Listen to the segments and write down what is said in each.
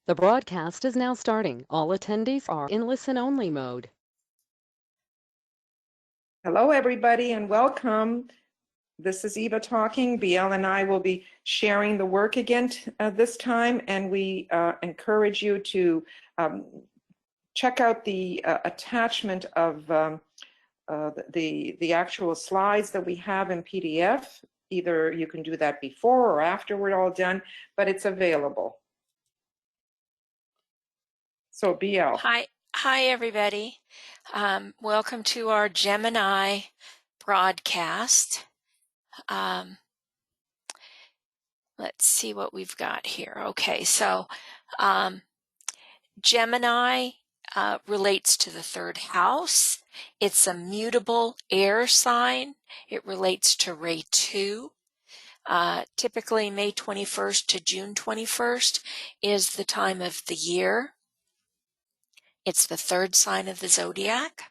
The broadcast is now starting. All attendees are in listen-only mode. Hello, everybody, and welcome. This is Eva talking. BL and I will be sharing the work again this time, and we encourage you to check out the attachment of the actual slides that we have in PDF. Either you can do that before or after we're all done, but it's available. So BL. Hi, everybody. Welcome to our Gemini broadcast. Let's see what we've got here. Okay, so Gemini relates to the third house. It's a mutable air sign. It relates to Ray 2. Typically, May 21st to June 21st is the time of the year. It's the third sign of the zodiac.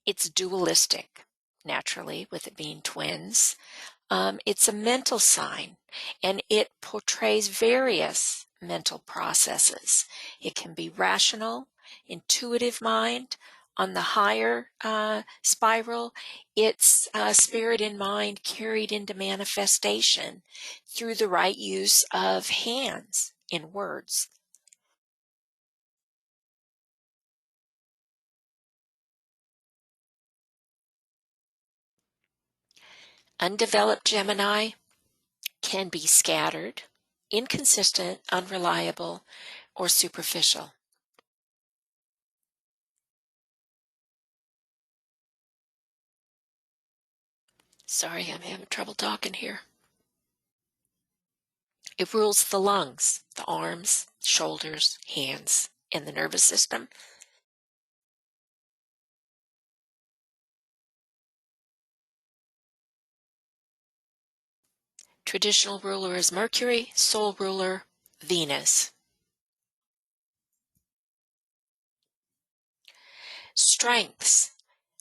It's dualistic, naturally, with it being twins. It's a mental sign, and it portrays various mental processes. It can be rational, intuitive mind. On the higher spiral, it's spirit and mind carried into manifestation through the right use of hands in words. Undeveloped Gemini can be scattered, inconsistent, unreliable, or superficial. Sorry, I'm having trouble talking here. It rules the lungs, the arms, shoulders, hands, and the nervous system. Traditional ruler is Mercury, soul ruler, Venus. Strengths: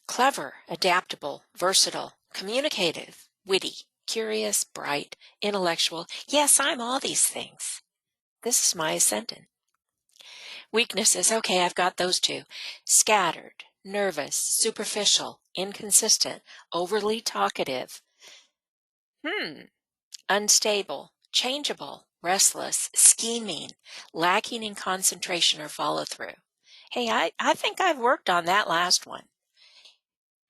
clever, adaptable, versatile, communicative, witty, curious, bright, intellectual. Yes, I'm all these things. This is my ascendant. Weaknesses: okay, I've got those two. Scattered, nervous, superficial, inconsistent, overly talkative. Unstable, changeable, restless, scheming, lacking in concentration or follow-through. Hey, I think I've worked on that last one.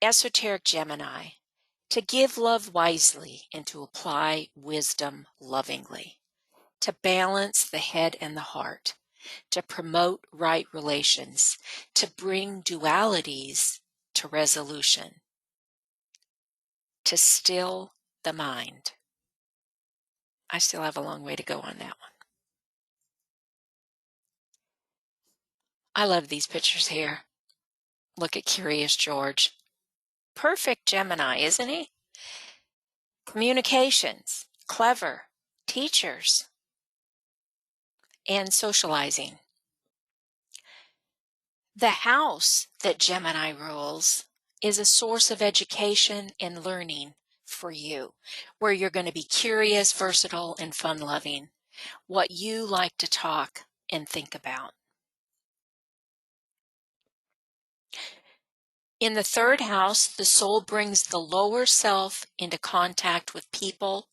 Esoteric Gemini: to give love wisely and to apply wisdom lovingly. To balance the head and the heart. To promote right relations. To bring dualities to resolution. To still the mind. I still have a long way to go on that one. I love these pictures here. Look at Curious George. Perfect Gemini, isn't he? Communications, clever, teachers, and socializing. The house that Gemini rules is a source of education and learning for you, where you're going to be curious, versatile, and fun-loving. What you like to talk and think about. In the third house, the soul brings the lower self into contact with people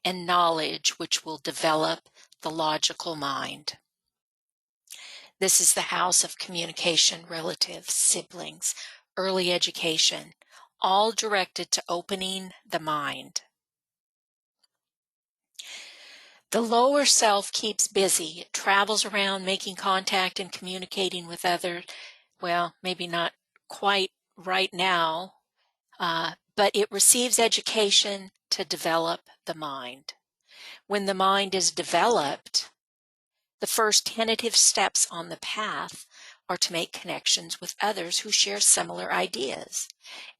and knowledge, which will develop the logical mind. This is the house of communication, relatives, siblings, early education, all directed to opening the mind. The lower self keeps busy. It travels around making contact and communicating with others. Well, maybe not quite right now, but it receives education to develop the mind. When the mind is developed, the first tentative steps on the path are to make connections with others who share similar ideas,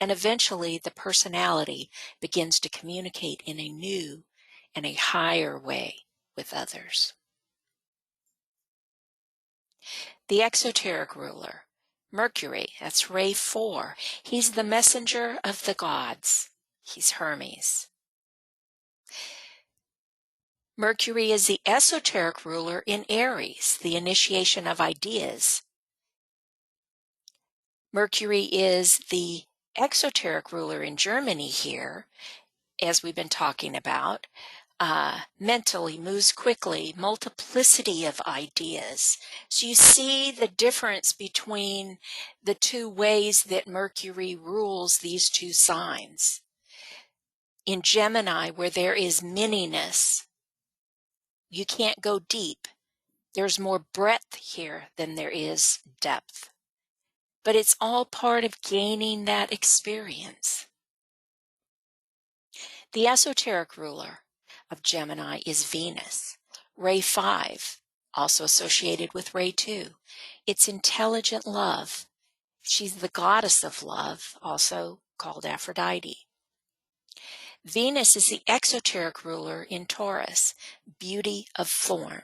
and eventually the personality begins to communicate in a new and a higher way with others. The exoteric ruler, Mercury, that's Ray 4. He's the messenger of the gods. He's Hermes. Mercury is the esoteric ruler in Aries, the initiation of ideas. Mercury is the exoteric ruler in Germany here, as we've been talking about. Mentally, moves quickly, multiplicity of ideas. So you see the difference between the two ways that Mercury rules these two signs. In Gemini, where there is minyness, you can't go deep. There's more breadth here than there is depth. But it's all part of gaining that experience. The esoteric ruler of Gemini is Venus, Ray 5, also associated with Ray 2. It's intelligent love. She's the goddess of love, also called Aphrodite. Venus is the exoteric ruler in Taurus, beauty of form.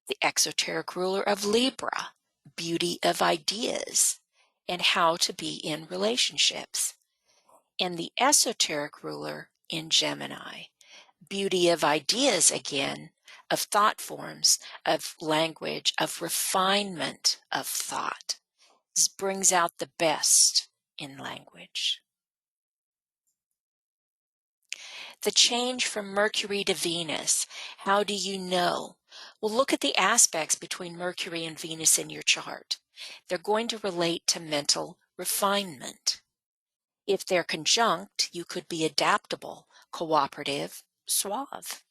The exoteric ruler of Libra, beauty of ideas and how to be in relationships. And the esoteric ruler in Gemini, beauty of ideas again, of thought forms, of language, of refinement of thought. This brings out the best in language. The change from Mercury to Venus, how do you know? Well, look at the aspects between Mercury and Venus in your chart. They're going to relate to mental refinement. If they're conjunct, you could be adaptable, cooperative, suave.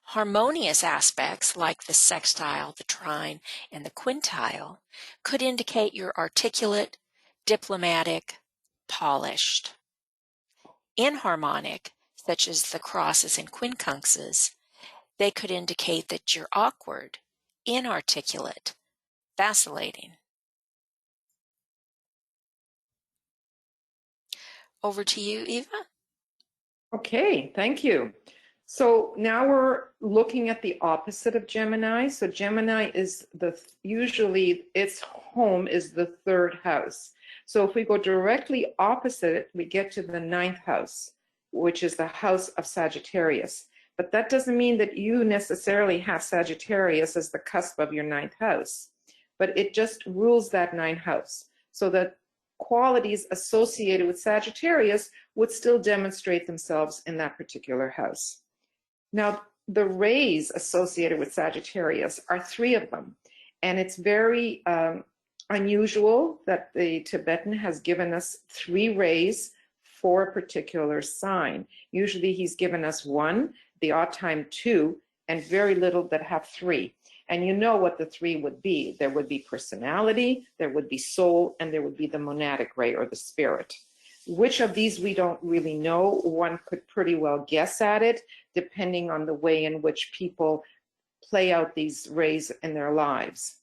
Harmonious aspects like the sextile, the trine, and the quintile could indicate you're articulate, diplomatic, polished. Inharmonic, such as the crosses and quincunxes, they could indicate that you're awkward, inarticulate, vacillating. Over to you, Eva. Okay, thank you. So now we're looking at the opposite of Gemini. So Gemini is usually its home is the third house. So if we go directly opposite, we get to the ninth house, which is the house of Sagittarius. But that doesn't mean that you necessarily have Sagittarius as the cusp of your ninth house, but it just rules that ninth house. So that qualities associated with Sagittarius would still demonstrate themselves in that particular house. Now, the rays associated with Sagittarius are 3 of them, and it's very unusual that the Tibetan has given us 3 rays for a particular sign. Usually he's given us 1, the odd time 2, and very little that have 3. And you know what the 3 would be. There would be personality, there would be soul, and there would be the monadic ray or the spirit. Which of these we don't really know. One could pretty well guess at it, depending on the way in which people play out these rays in their lives.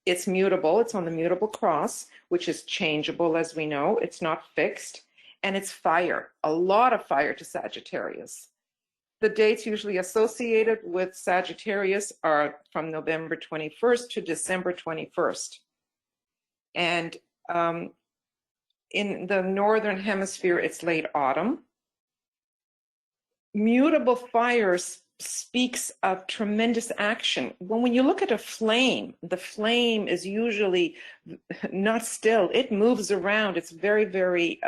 It's mutable. It's on the mutable cross, which is changeable, as we know. It's not fixed. And it's fire, a lot of fire to Sagittarius. The dates usually associated with Sagittarius are from November 21st to December 21st. And in the northern hemisphere, it's late autumn. Mutable fire speaks of tremendous action. When you look at a flame, the flame is usually not still. It moves around. It's very, very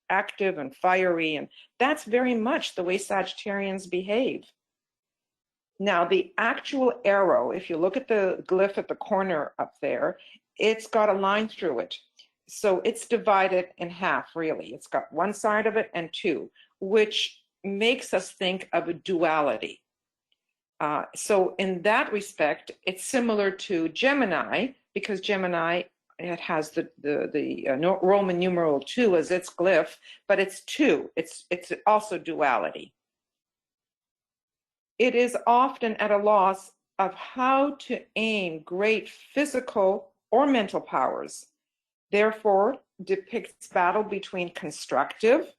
active and fiery, and that's very much the way Sagittarians behave. Now, the actual arrow, if you look at the glyph at the corner up there, it's got a line through it. So it's divided in half, really. It's got one side of it and 2, which makes us think of a duality. So in that respect, it's similar to Gemini, because Gemini, it has the Roman numeral 2 as its glyph, but it's 2. It's also duality. It is often at a loss of how to aim great physical or mental powers. Therefore, depicts battle between constructive,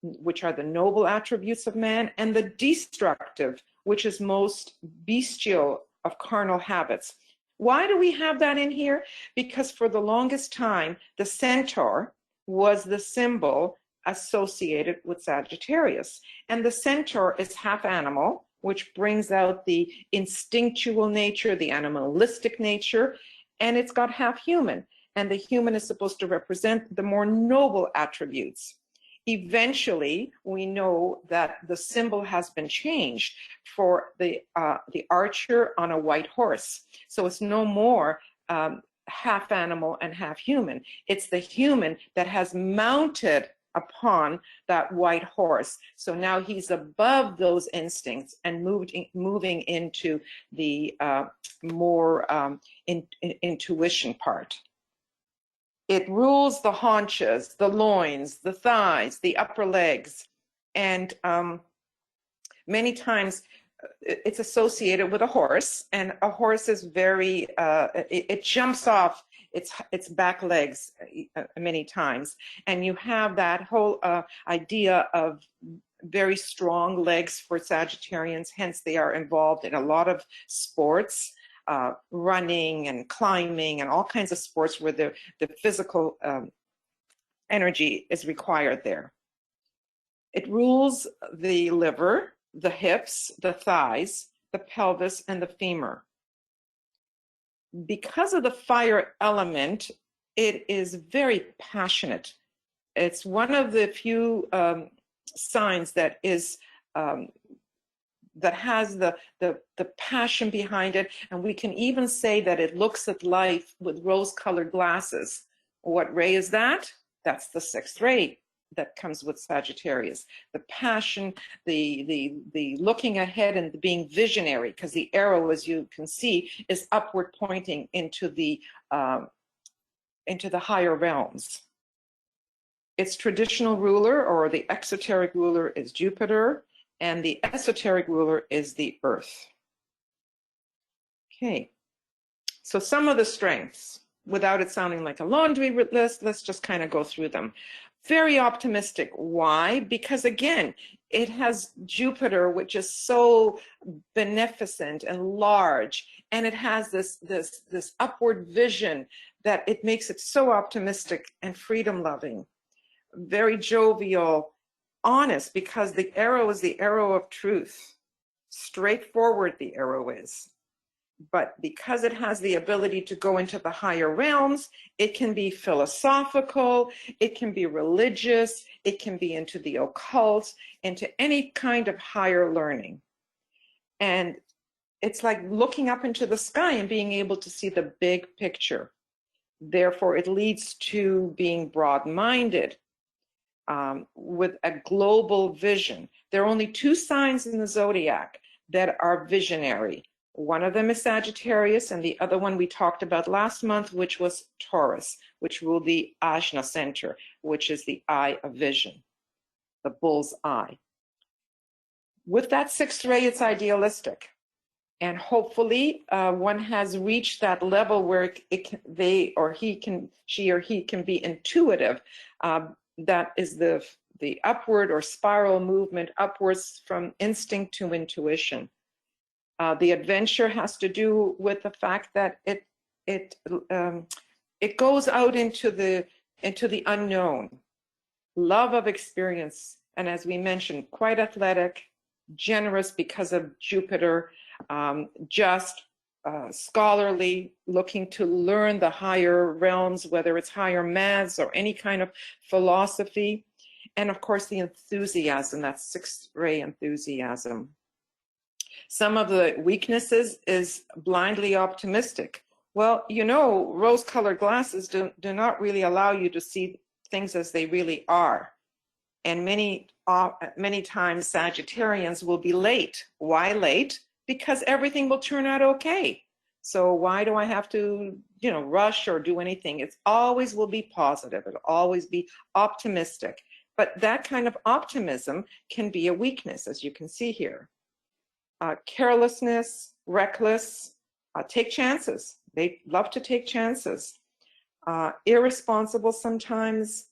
which are the noble attributes of man, and the destructive, which is most bestial of carnal habits. Why do we have that in here? Because for the longest time, the centaur was the symbol associated with Sagittarius. And the centaur is half animal, which brings out the instinctual nature, the animalistic nature, and it's got half human. And the human is supposed to represent the more noble attributes. Eventually, we know that the symbol has been changed for the archer on a white horse. So it's no more half animal and half human. It's the human that has mounted upon that white horse. So now he's above those instincts and moving into the more intuition part. It rules the haunches, the loins, the thighs, the upper legs, and many times it's associated with a horse, and a horse is very, it jumps off its back legs many times, and you have that whole idea of very strong legs for Sagittarians, hence they are involved in a lot of sports. Running and climbing and all kinds of sports where the physical energy is required there. It rules the liver, the hips, the thighs, the pelvis, and the femur. Because of the fire element, it is very passionate. It's one of the few signs that is that has the passion behind it, and we can even say that it looks at life with rose-colored glasses. What ray is that? That's the sixth ray that comes with Sagittarius. The passion, the looking ahead and being visionary, because the arrow, as you can see, is upward pointing into the higher realms. Its traditional ruler, or the exoteric ruler, is Jupiter, and the esoteric ruler is the Earth. Okay, so some of the strengths, without it sounding like a laundry list, let's just kind of go through them. Very optimistic. Why? Because again, it has Jupiter, which is so beneficent and large, and it has this upward vision that it makes it so optimistic and freedom-loving. Very jovial, honest, because the arrow is the arrow of truth. Straightforward the arrow is. But because it has the ability to go into the higher realms, it can be philosophical, it can be religious, it can be into the occult, into any kind of higher learning. And it's like looking up into the sky and being able to see the big picture. Therefore, it leads to being broad-minded, with a global vision. There are only two signs in the zodiac that are visionary. One of them is Sagittarius, and the other one we talked about last month, which was Taurus, which ruled the Ajna center, which is the eye of vision, the bull's eye. With that sixth ray, it's idealistic. And hopefully one has reached that level where she or he can be intuitive. That is the upward or spiral movement upwards from instinct to intuition. The adventure has to do with the fact that it goes out into the unknown. Love of experience, and as we mentioned, quite athletic, generous because of Jupiter, just scholarly, looking to learn the higher realms, whether it's higher maths or any kind of philosophy. And of course, the enthusiasm, that sixth ray enthusiasm. Some of the weaknesses is blindly optimistic. Well, you know, rose-colored glasses do not really allow you to see things as they really are. And many times Sagittarians will be late. Why late? Because everything will turn out okay. So why do I have to, rush or do anything? It always will be positive. It'll always be optimistic. But that kind of optimism can be a weakness, as you can see here. Carelessness, reckless, take chances. They love to take chances. Irresponsible sometimes.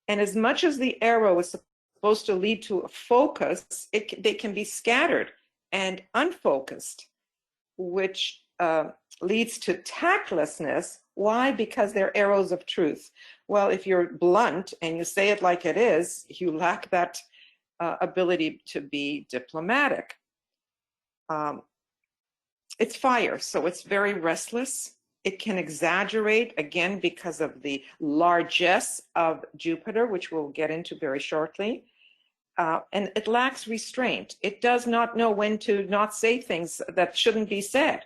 And as much as the arrow is supposed to lead to a focus, they can be scattered and unfocused, which leads to tactlessness, Why? Because they're arrows of truth. Well, if you're blunt and you say it like it is, you lack that ability to be diplomatic. It's fire, so it's very restless. It can exaggerate, again, because of the largesse of Jupiter, which we'll get into very shortly. And it lacks restraint. It does not know when to not say things that shouldn't be said.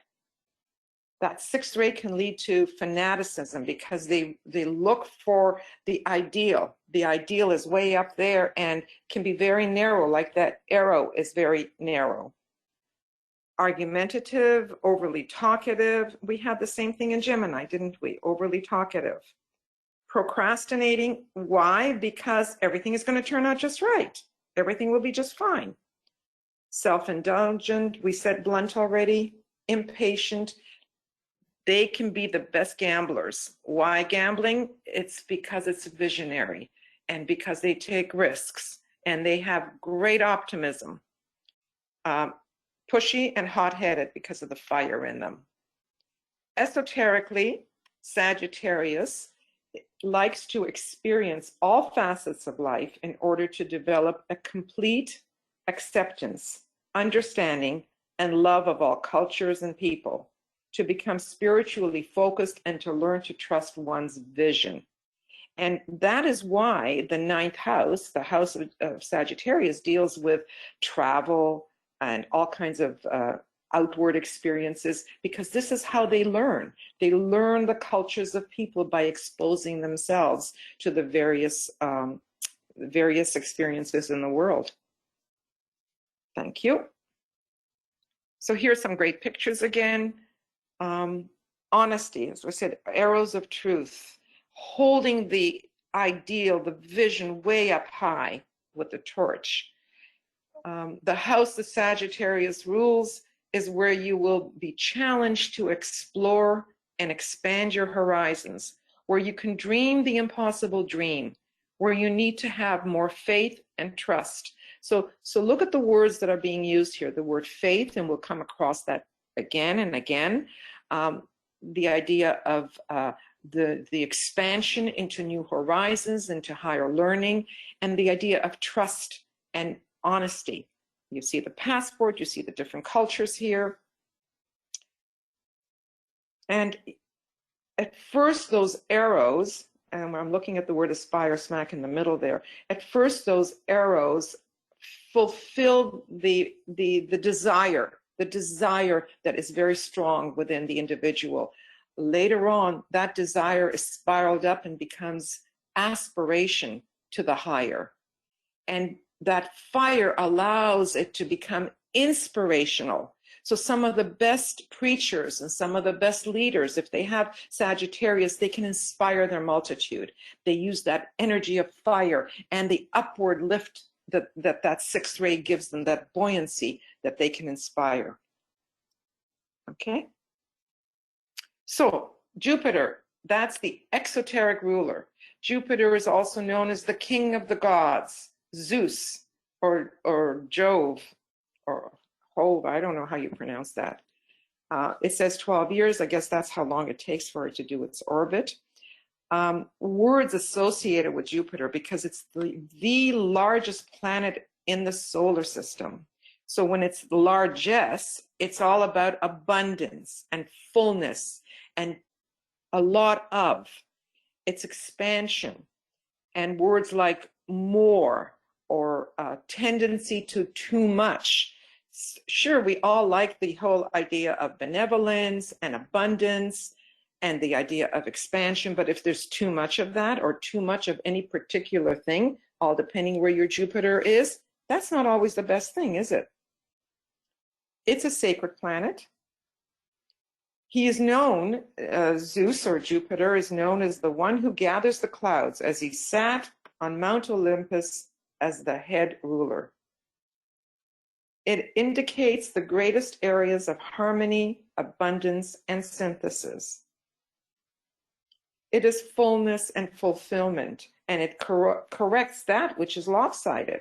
That sixth ray can lead to fanaticism because they look for the ideal. The ideal is way up there and can be very narrow, like that arrow is very narrow. Argumentative, overly talkative. We had the same thing in Gemini, didn't we? Overly talkative. Procrastinating. Why? Because everything is going to turn out just right. Everything will be just fine. Self-indulgent. We said blunt already. Impatient. They can be the best gamblers. Why gambling? It's because it's visionary and because they take risks and they have great optimism. Pushy and hot-headed because of the fire in them. Esoterically, Sagittarius likes to experience all facets of life in order to develop a complete acceptance, understanding, and love of all cultures and people, to become spiritually focused and to learn to trust one's vision. And that is why the ninth house, the house of Sagittarius, deals with travel and all kinds of outward experiences, because this is how they learn. They learn the cultures of people by exposing themselves to the various experiences in the world. Thank you. So here's some great pictures again. Honesty, as I said, arrows of truth, holding the ideal, the vision way up high with the torch. The house the Sagittarius rules is where you will be challenged to explore and expand your horizons, where you can dream the impossible dream, where you need to have more faith and trust. So look at the words that are being used here. The word faith, and we'll come across that again and again. The idea of the expansion into new horizons, into higher learning, and the idea of trust and honesty. You see the passport, you see the different cultures here. And at first those arrows, and I'm looking at the word aspire smack in the middle there, at first those arrows fulfill the desire that is very strong within the individual. Later on, that desire is spiraled up and becomes aspiration to the higher. And that fire allows it to become inspirational. So some of the best preachers and some of the best leaders, if they have Sagittarius, they can inspire their multitude. They use that energy of fire and the upward lift that sixth ray gives them, that buoyancy that they can inspire. Okay? So Jupiter, that's the exoteric ruler. Jupiter is also known as the king of the gods. Zeus or Jove or Hove, I don't know how you pronounce that. It says 12 years. I guess that's how long it takes for it to do its orbit. Words associated with Jupiter because it's the largest planet in the solar system. So when it's the largesse, it's all about abundance and fullness and a lot of. It's expansion. And words like more or tendency to too much. Sure, we all like the whole idea of benevolence and abundance and the idea of expansion, but if there's too much of that or too much of any particular thing, all depending where your Jupiter is, that's not always the best thing, is it? It's a sacred planet. He is known, Zeus or Jupiter is known as the one who gathers the clouds as he sat on Mount Olympus as the head ruler. It indicates the greatest areas of harmony, abundance, and synthesis. It is fullness and fulfillment, and it corrects that which is lopsided.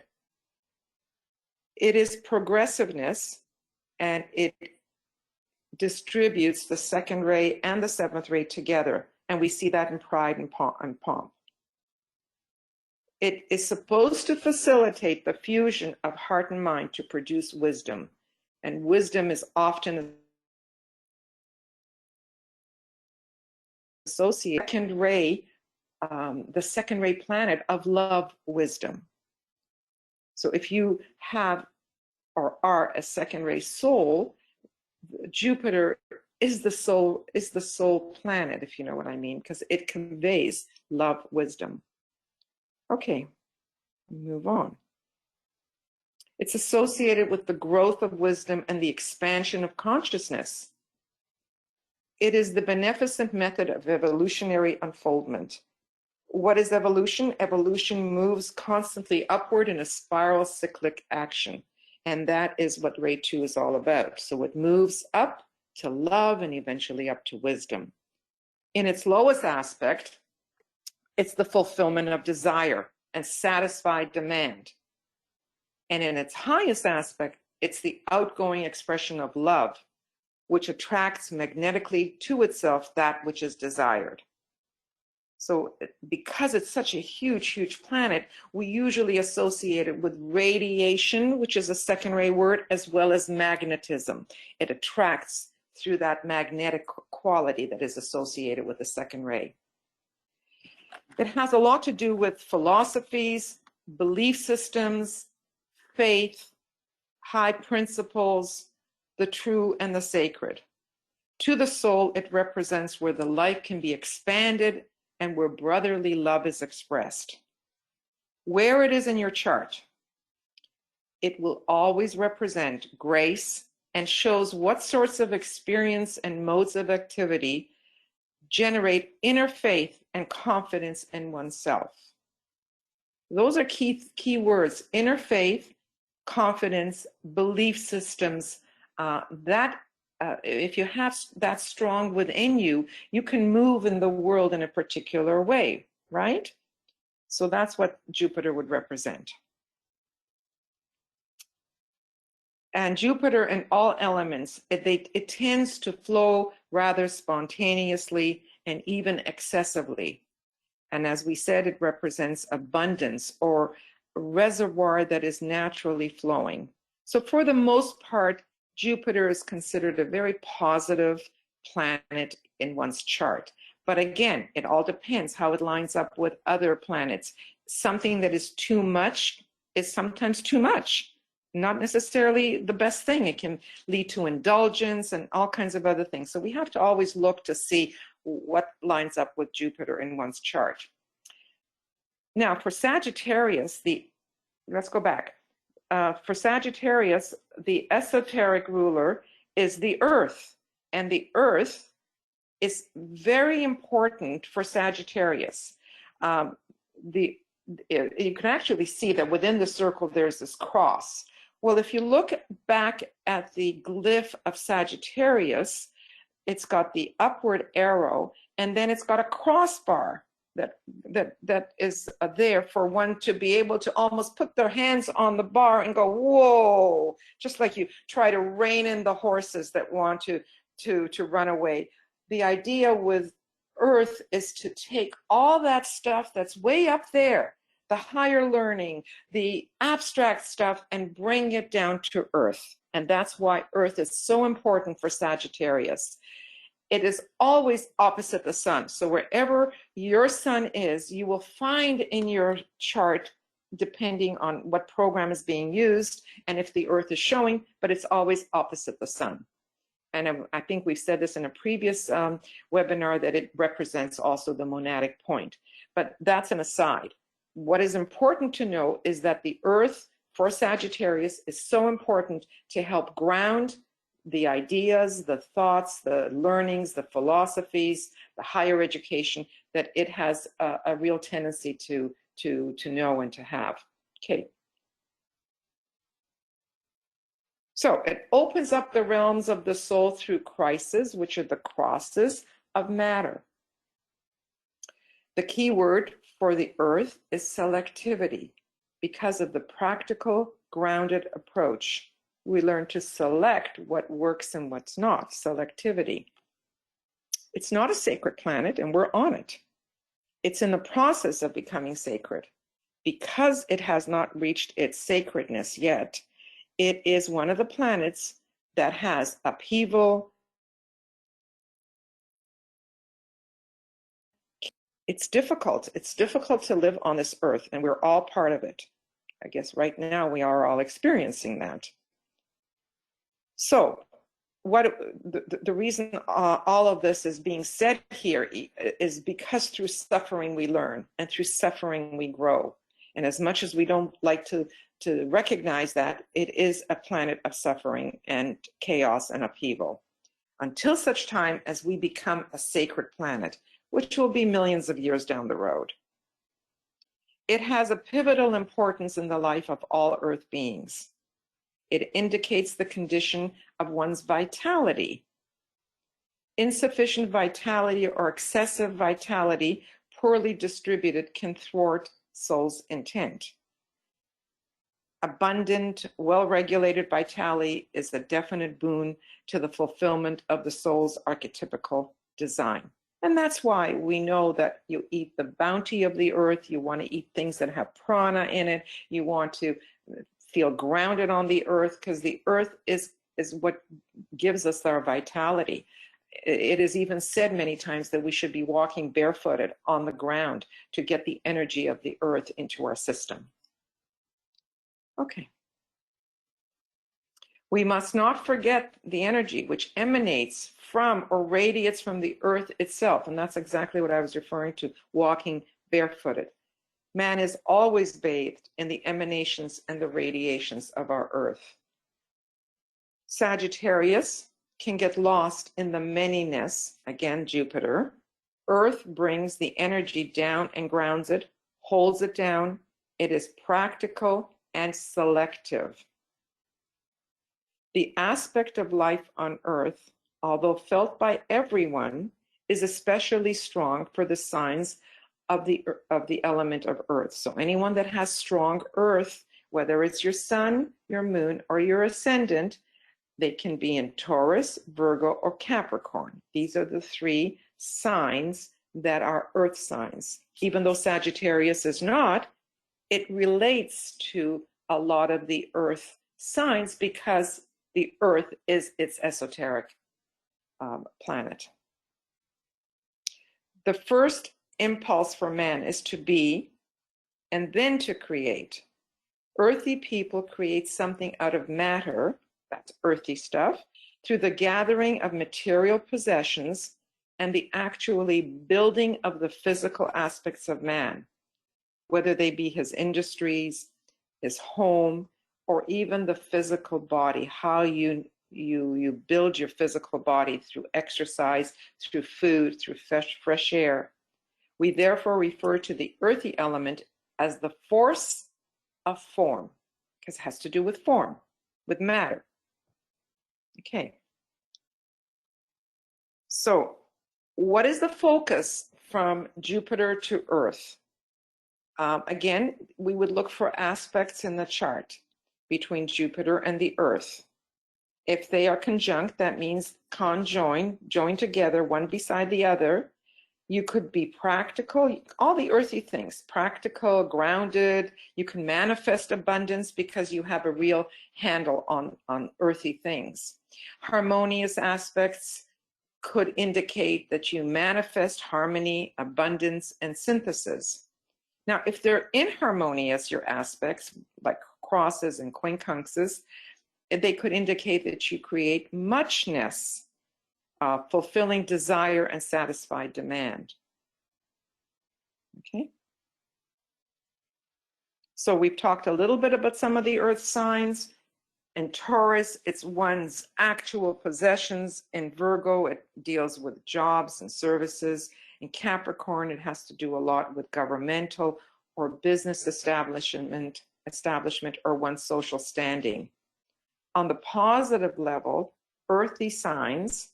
It is progressiveness, and it distributes the second ray and the seventh ray together. And we see that in pride and pomp. It is supposed to facilitate the fusion of heart and mind to produce wisdom. And wisdom is often associated the second ray planet of love wisdom. So if you have or are a second ray soul, Jupiter is the soul planet, if you know what I mean, because it conveys love wisdom. Okay, move on. It's associated with the growth of wisdom and the expansion of consciousness. It is the beneficent method of evolutionary unfoldment. What is evolution? Evolution moves constantly upward in a spiral cyclic action. And that is what Ray 2 is all about. So it moves up to love and eventually up to wisdom. In its lowest aspect, it's the fulfillment of desire and satisfied demand. And in its highest aspect, it's the outgoing expression of love, which attracts magnetically to itself that which is desired. So because it's such a huge, huge planet, we usually associate it with radiation, which is a second ray word, as well as magnetism. It attracts through that magnetic quality that is associated with the second ray. It has a lot to do with philosophies, belief systems, faith, high principles, the true and the sacred. To the soul, it represents where the life can be expanded and where brotherly love is expressed. Where it is in your chart, it will always represent grace and shows what sorts of experience and modes of activity generate inner faith and confidence in oneself. Those are key words: inner faith, confidence, belief systems. If you have that strong within you, you can move in the world in a particular way, right? So that's what Jupiter would represent. And Jupiter in all elements, it tends to flow rather spontaneously and even excessively. And as we said, it represents abundance or a reservoir that is naturally flowing. So for the most part, Jupiter is considered a very positive planet in one's chart. But again, it all depends how it lines up with other planets. Something that is too much is sometimes too much. Not necessarily the best thing. It can lead to indulgence and all kinds of other things. So we have to always look to see what lines up with Jupiter in one's chart. Now, for Sagittarius, let's go back. For Sagittarius, the esoteric ruler is the Earth, and the Earth is very important for Sagittarius. You can actually see that within the circle there's this cross. Well, if you look back at the glyph of Sagittarius, it's got the upward arrow, and then it's got a crossbar that is there for one to be able to almost put their hands on the bar and go, whoa, just like you try to rein in the horses that want to run away. The idea with Earth is to take all that stuff that's way up there, the higher learning, the abstract stuff, and bring it down to Earth. And that's why Earth is so important for Sagittarius. It is always opposite the sun. So wherever your sun is, you will find in your chart, depending on what program is being used and if the Earth is showing, but it's always opposite the sun. And I think we've said this in a previous webinar that it represents also the monadic point. But that's an aside. What is important to know is that the Earth for Sagittarius is so important to help ground the ideas, the thoughts, the learnings, the philosophies, the higher education, that it has a real tendency to know and to have. Okay. So it opens up the realms of the soul through crises, which are the crosses of matter. The key word for the Earth is selectivity. Because of the practical, grounded approach, we learn to select what works and what's not, selectivity. It's not a sacred planet, and we're on it. It's in the process of becoming sacred. Because it has not reached its sacredness yet, it is one of the planets that has upheaval. It's difficult. It's difficult to live on this earth, and we're all part of it. I guess right now we are all experiencing that. So the reason all of this is being said here is because through suffering we learn, and through suffering we grow. And as much as we don't like to recognize that, it is a planet of suffering and chaos and upheaval, until such time as we become a sacred planet, which will be millions of years down the road. It has a pivotal importance in the life of all Earth beings. It indicates the condition of one's vitality. Insufficient vitality or excessive vitality, poorly distributed, can thwart soul's intent. Abundant, well-regulated vitality is a definite boon to the fulfillment of the soul's archetypical design. And that's why we know that you eat the bounty of the earth. You want to eat things that have prana in it. You want to feel grounded on the earth, because the earth is what gives us our vitality. It is even said many times that we should be walking barefooted on the ground to get the energy of the earth into our system. Okay. We must not forget the energy which emanates from or radiates from the earth itself. And that's exactly what I was referring to, walking barefooted. Man is always bathed in the emanations and the radiations of our earth. Sagittarius can get lost in the manyness, again, Jupiter. Earth brings the energy down and grounds it, holds it down. It is practical and selective. The aspect of life on Earth, although felt by everyone, is especially strong for the signs of the element of Earth. So anyone that has strong Earth, whether it's your sun, your moon, or your ascendant, they can be in Taurus, Virgo, or Capricorn. These are the three signs that are Earth signs. Even though Sagittarius is not, it relates to a lot of the Earth signs because the Earth is its esoteric planet. The first impulse for man is to be and then to create. Earthy people create something out of matter, that's earthy stuff, through the gathering of material possessions and the actually building of the physical aspects of man, whether they be his industries, his home, or even the physical body, how you build your physical body through exercise, through food, through fresh air. We therefore refer to the earthy element as the force of form, because it has to do with form, with matter. Okay. So what is the focus from Jupiter to Earth? Again, we would look for aspects in the chart between Jupiter and the Earth. If they are conjunct, that means conjoined, joined together, one beside the other. You could be practical, all the earthy things, practical, grounded. You can manifest abundance because you have a real handle on earthy things. Harmonious aspects could indicate that you manifest harmony, abundance, and synthesis. Now, if they're inharmonious, your aspects, like crosses and quincunxes, they could indicate that you create muchness, fulfilling desire and satisfied demand. Okay. So we've talked a little bit about some of the earth signs. In Taurus, it's one's actual possessions. In Virgo, it deals with jobs and services. In Capricorn, it has to do a lot with governmental or business establishment or one's social standing. On the positive level, earthy signs,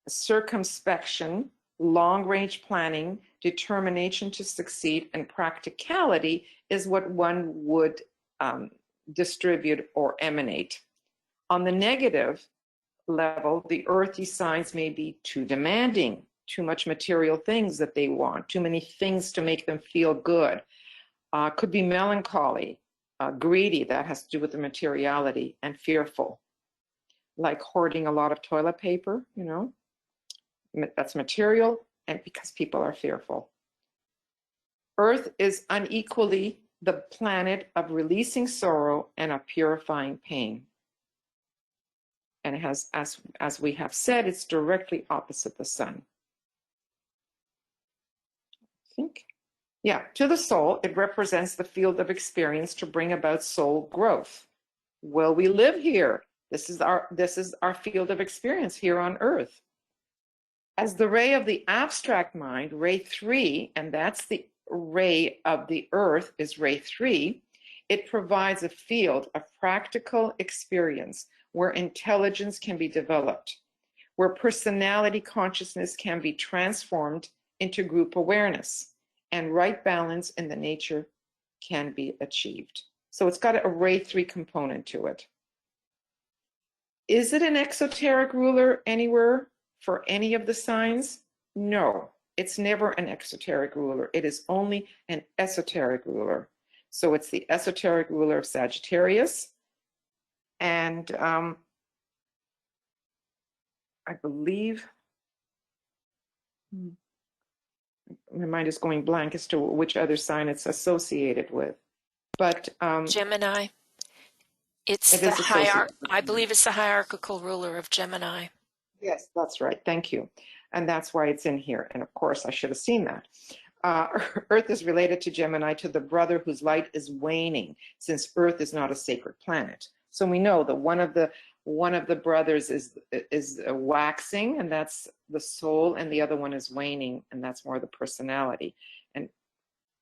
circumspection, long-range planning, determination to succeed, and practicality is what one would distribute or emanate. On the negative level, the earthy signs may be too demanding, too much material things that they want, too many things to make them feel good. Could be melancholy, greedy, that has to do with the materiality, and fearful, like hoarding a lot of toilet paper, you know, that's material, and because people are fearful. Earth is unequally the planet of releasing sorrow and of purifying pain. And it has, as we have said, it's directly opposite the sun. I think, yeah, to the soul, it represents the field of experience to bring about soul growth. Will we live here? This is our field of experience here on Earth. As the ray of the abstract mind, ray 3, and that's the ray of the Earth is ray 3, it provides a field of practical experience where intelligence can be developed, where personality consciousness can be transformed into group awareness, and right balance in the nature can be achieved. So it's got a ray 3 component to it. Is it an exoteric ruler anywhere for any of the signs? No, it's never an exoteric ruler. It is only an esoteric ruler. So it's the esoteric ruler of Sagittarius. And I believe, my mind is going blank as to which other sign it's associated with. But Gemini. It's it the is associated. I believe it's the hierarchical ruler of Gemini. Yes, that's right. Thank you. And that's why it's in here. And of course, I should have seen that. Earth is related to Gemini, to the brother whose light is waning, since Earth is not a sacred planet. So we know that one of the brothers is waxing, and that's the soul, and the other one is waning, and that's more the personality. And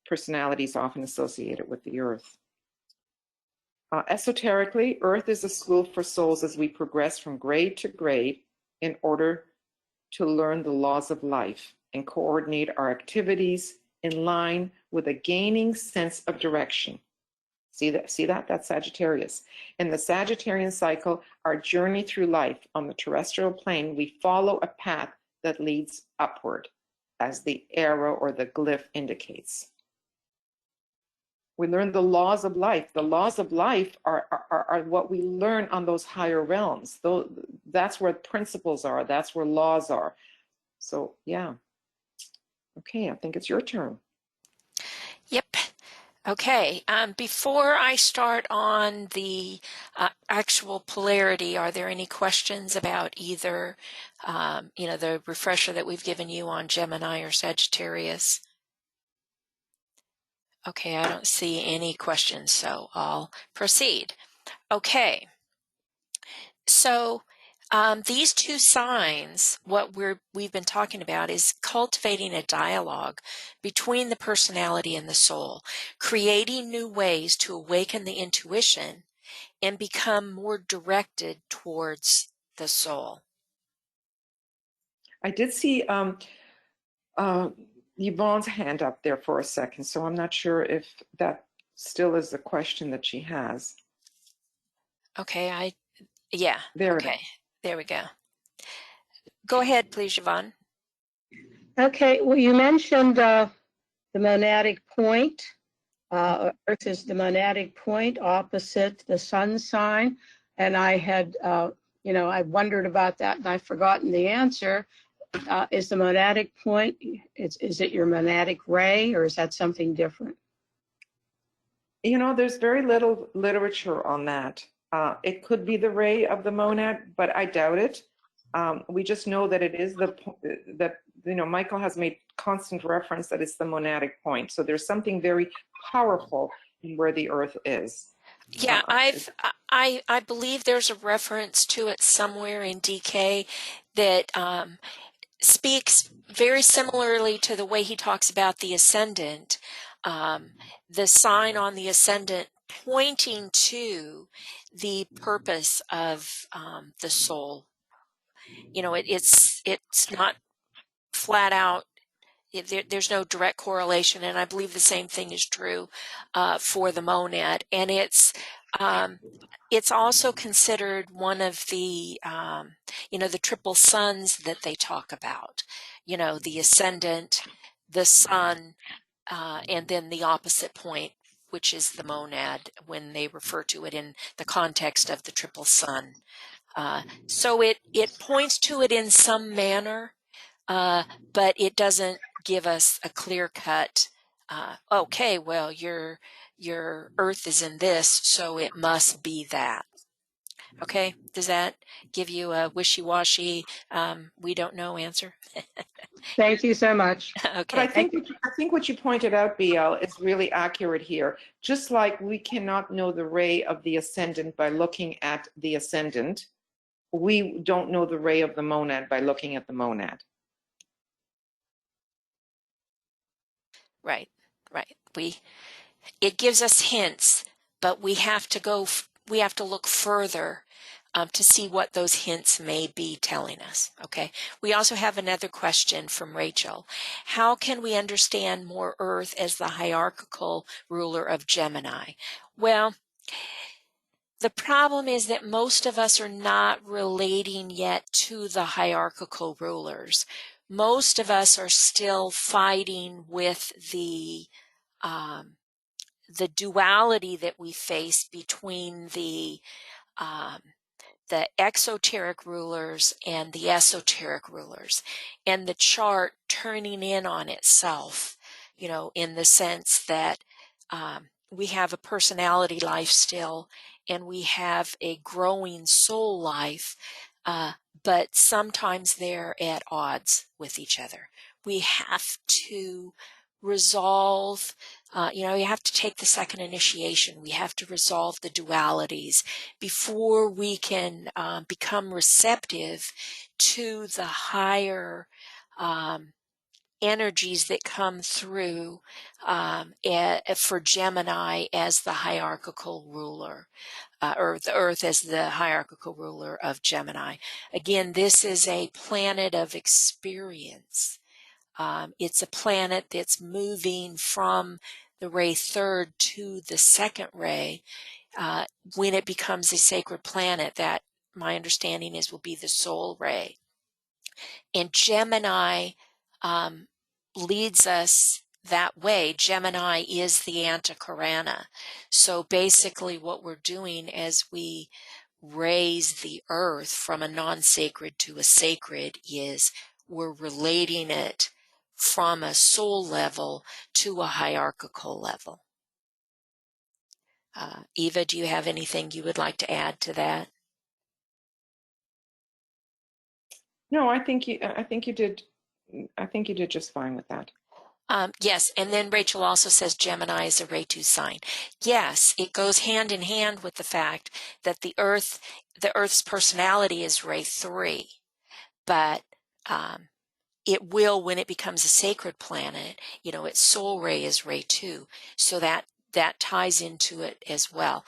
personality is often associated with the Earth. Esoterically, Earth is a school for souls as we progress from grade to grade in order to learn the laws of life and coordinate our activities in line with a gaining sense of direction. See that? That's Sagittarius. In the Sagittarian cycle, our journey through life on the terrestrial plane, we follow a path that leads upward, as the arrow or the glyph indicates. We learn the laws of life. The laws of life are what we learn on those higher realms. That's where principles are. That's where laws are. So, yeah. Okay, I think it's your turn. Yep. Okay. Before I start on the actual polarity, are there any questions about either, the refresher that we've given you on Gemini or Sagittarius? Okay, I don't see any questions, so I'll proceed. Okay. So these two signs, what we've been talking about is cultivating a dialogue between the personality and the soul, creating new ways to awaken the intuition and become more directed towards the soul. I did see Yvonne's hand up there for a second, so I'm not sure if that still is the question that she has. Okay, yeah. There okay, there we go. Go ahead, please, Yvonne. Okay, well, you mentioned the monadic point. Earth is the monadic point opposite the sun sign. And I had, I wondered about that and I've forgotten the answer. Is the monadic point, is it your monadic ray, or is that something different? There's very little literature on that. It could be the ray of the monad, but I doubt it. We just know that it is Michael has made constant reference that it's the monadic point. So there's something very powerful in where the Earth is. Yeah, I believe there's a reference to it somewhere in DK that speaks very similarly to the way he talks about the ascendant, the sign on the ascendant pointing to the purpose of the soul. It's not flat out. There's no direct correlation, and I believe the same thing is true for the monad. And it's It's also considered one of the, the triple suns that they talk about, the ascendant, the sun, and then the opposite point, which is the monad, when they refer to it in the context of the triple sun. So it points to it in some manner, but it doesn't give us a clear cut, okay, well, your Earth is in this, so it must be that. Okay, does that give you a wishy-washy, we don't know answer? Thank you so much. But Okay. I think what you pointed out, BL, is really accurate here. Just like we cannot know the ray of the ascendant by looking at the ascendant, we don't know the ray of the monad by looking at the monad. Right. It gives us hints, but we have to look further to see what those hints may be telling us. Okay. We also have another question from Rachel. How can we understand more Earth as the hierarchical ruler of Gemini? Well, the problem is that most of us are not relating yet to the hierarchical rulers. Most of us are still fighting with the duality that we face between the exoteric rulers and the esoteric rulers, and the chart turning in on itself, in the sense that we have a personality life still, and we have a growing soul life, but sometimes they're at odds with each other. We have to resolve, you have to take the second initiation. We have to resolve the dualities before we can become receptive to the higher energies that come through for Gemini as the hierarchical ruler, or the Earth as the hierarchical ruler of Gemini. Again, this is a planet of experience. It's a planet that's moving from the ray third to the second ray. When it becomes a sacred planet, that, my understanding is, will be the soul ray. And Gemini leads us that way. Gemini is the Antakarana. So basically what we're doing as we raise the Earth from a non-sacred to a sacred is we're relating it from a soul level to a hierarchical level. Eva, do you have anything you would like to add to that? No, I think you did just fine with that. Yes, and then Rachel also says Gemini is a ray 2 sign. Yes, it goes hand in hand with the fact that the Earth's personality is ray 3, but it will, when it becomes a sacred planet, its soul ray is ray 2, so that ties into it as well.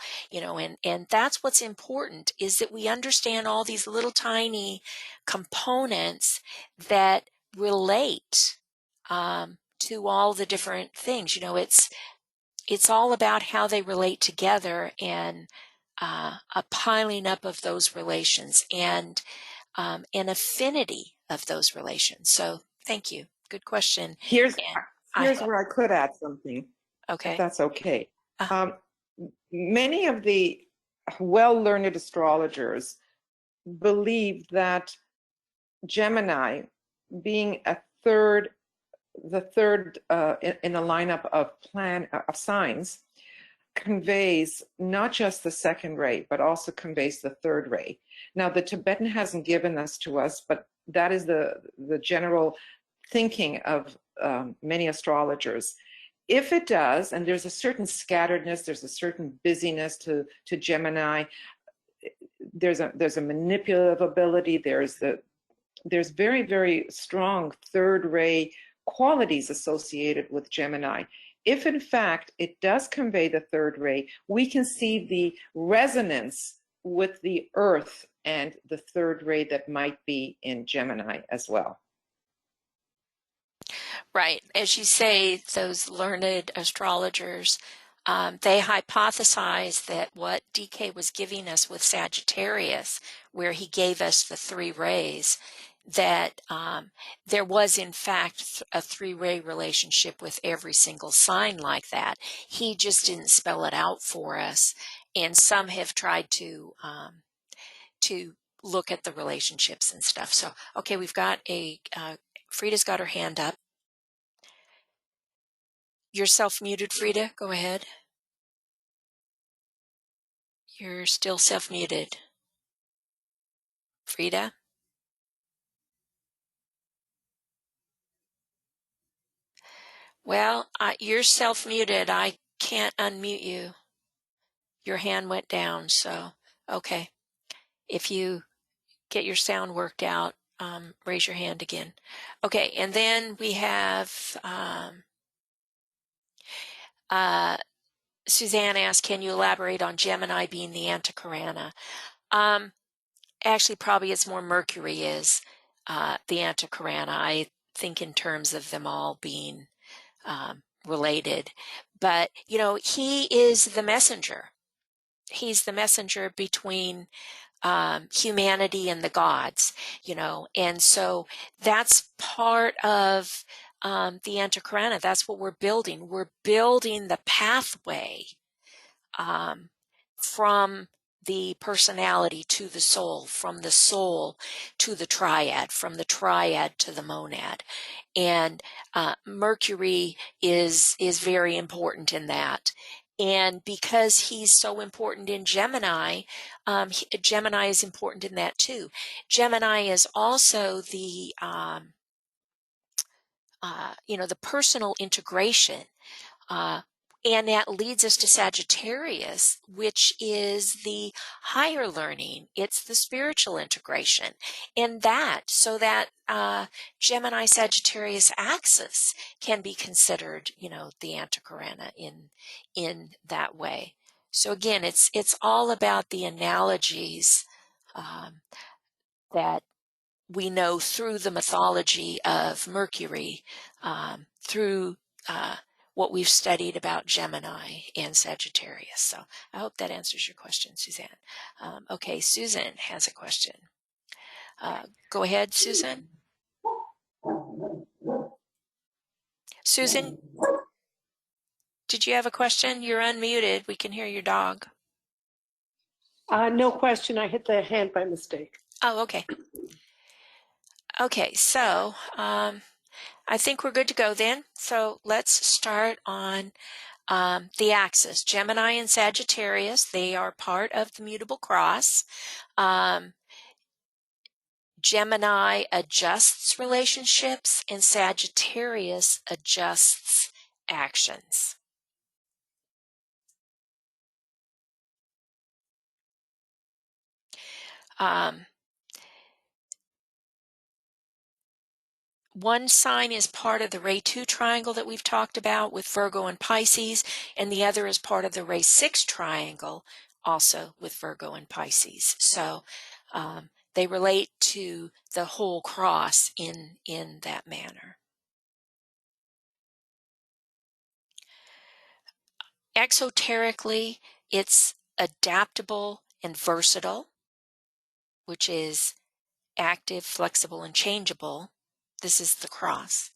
And that's what's important, is that we understand all these little tiny components that relate to all the different things. It's all about how they relate together, and a piling up of those relations, and an affinity of those relations. So thank you. Good question. Here's where I could add something, okay. if that's okay. Many of the well-learned astrologers believe that Gemini, being the third in the lineup of signs, conveys not just the second ray, but also conveys the third ray. Now, the Tibetan hasn't given this to us, but that is the general thinking of many astrologers. If it does, and there's a certain scatteredness, there's a certain busyness to Gemini, there's a manipulative ability, there's very, very strong third ray qualities associated with Gemini. If in fact it does convey the third ray, we can see the resonance with the Earth and the third ray that might be in Gemini as well. Right. As you say, those learned astrologers They hypothesized that what DK was giving us with Sagittarius, where he gave us the 3 rays, that there was in fact a 3-ray relationship with every single sign like that. He just didn't spell it out for us, and some have tried to look at the relationships and stuff. So, okay, we've got Frida's got her hand up. You're self-muted, Frida. Go ahead. You're still self-muted. Frida? Well, you're self-muted. I can't unmute you. Your hand went down, so okay. If you get your sound worked out, raise your hand again. Okay, and then we have Suzanne asked, can you elaborate on Gemini being the anticarana? Actually, probably it's more Mercury is the anticarana. I think in terms of them all being related. But, he is the messenger. He's the messenger between humanity and the gods, and so that's part of the anticarana. That's what we're building. We're building the pathway from the personality to the soul, from the soul to the triad, from the triad to the monad. And Mercury is very important in that. And because he's so important in Gemini, Gemini is important in that too. Gemini is also the the personal integration. And that leads us to Sagittarius, which is the higher learning. It's the spiritual integration. And so that Gemini-Sagittarius axis can be considered, the anticarana in that way. So again, it's all about the analogies that we know through the mythology of Mercury, through what we've studied about Gemini and Sagittarius. So I hope that answers your question, Suzanne. Okay, Susan has a question. Go ahead, Susan. Susan, did you have a question? You're unmuted. We can hear your dog. No question. I hit the hand by mistake. Oh, okay. Okay, so I think we're good to go then. So let's start on the axis. Gemini and Sagittarius, they are part of the mutable cross. Gemini adjusts relationships and Sagittarius adjusts actions. One sign is part of the Ray 2 triangle that we've talked about with Virgo and Pisces, and the other is part of the Ray 6 triangle, also with Virgo and Pisces. So they relate to the whole cross in that manner. Exoterically, it's adaptable and versatile, which is active, flexible, and changeable. This is the cross.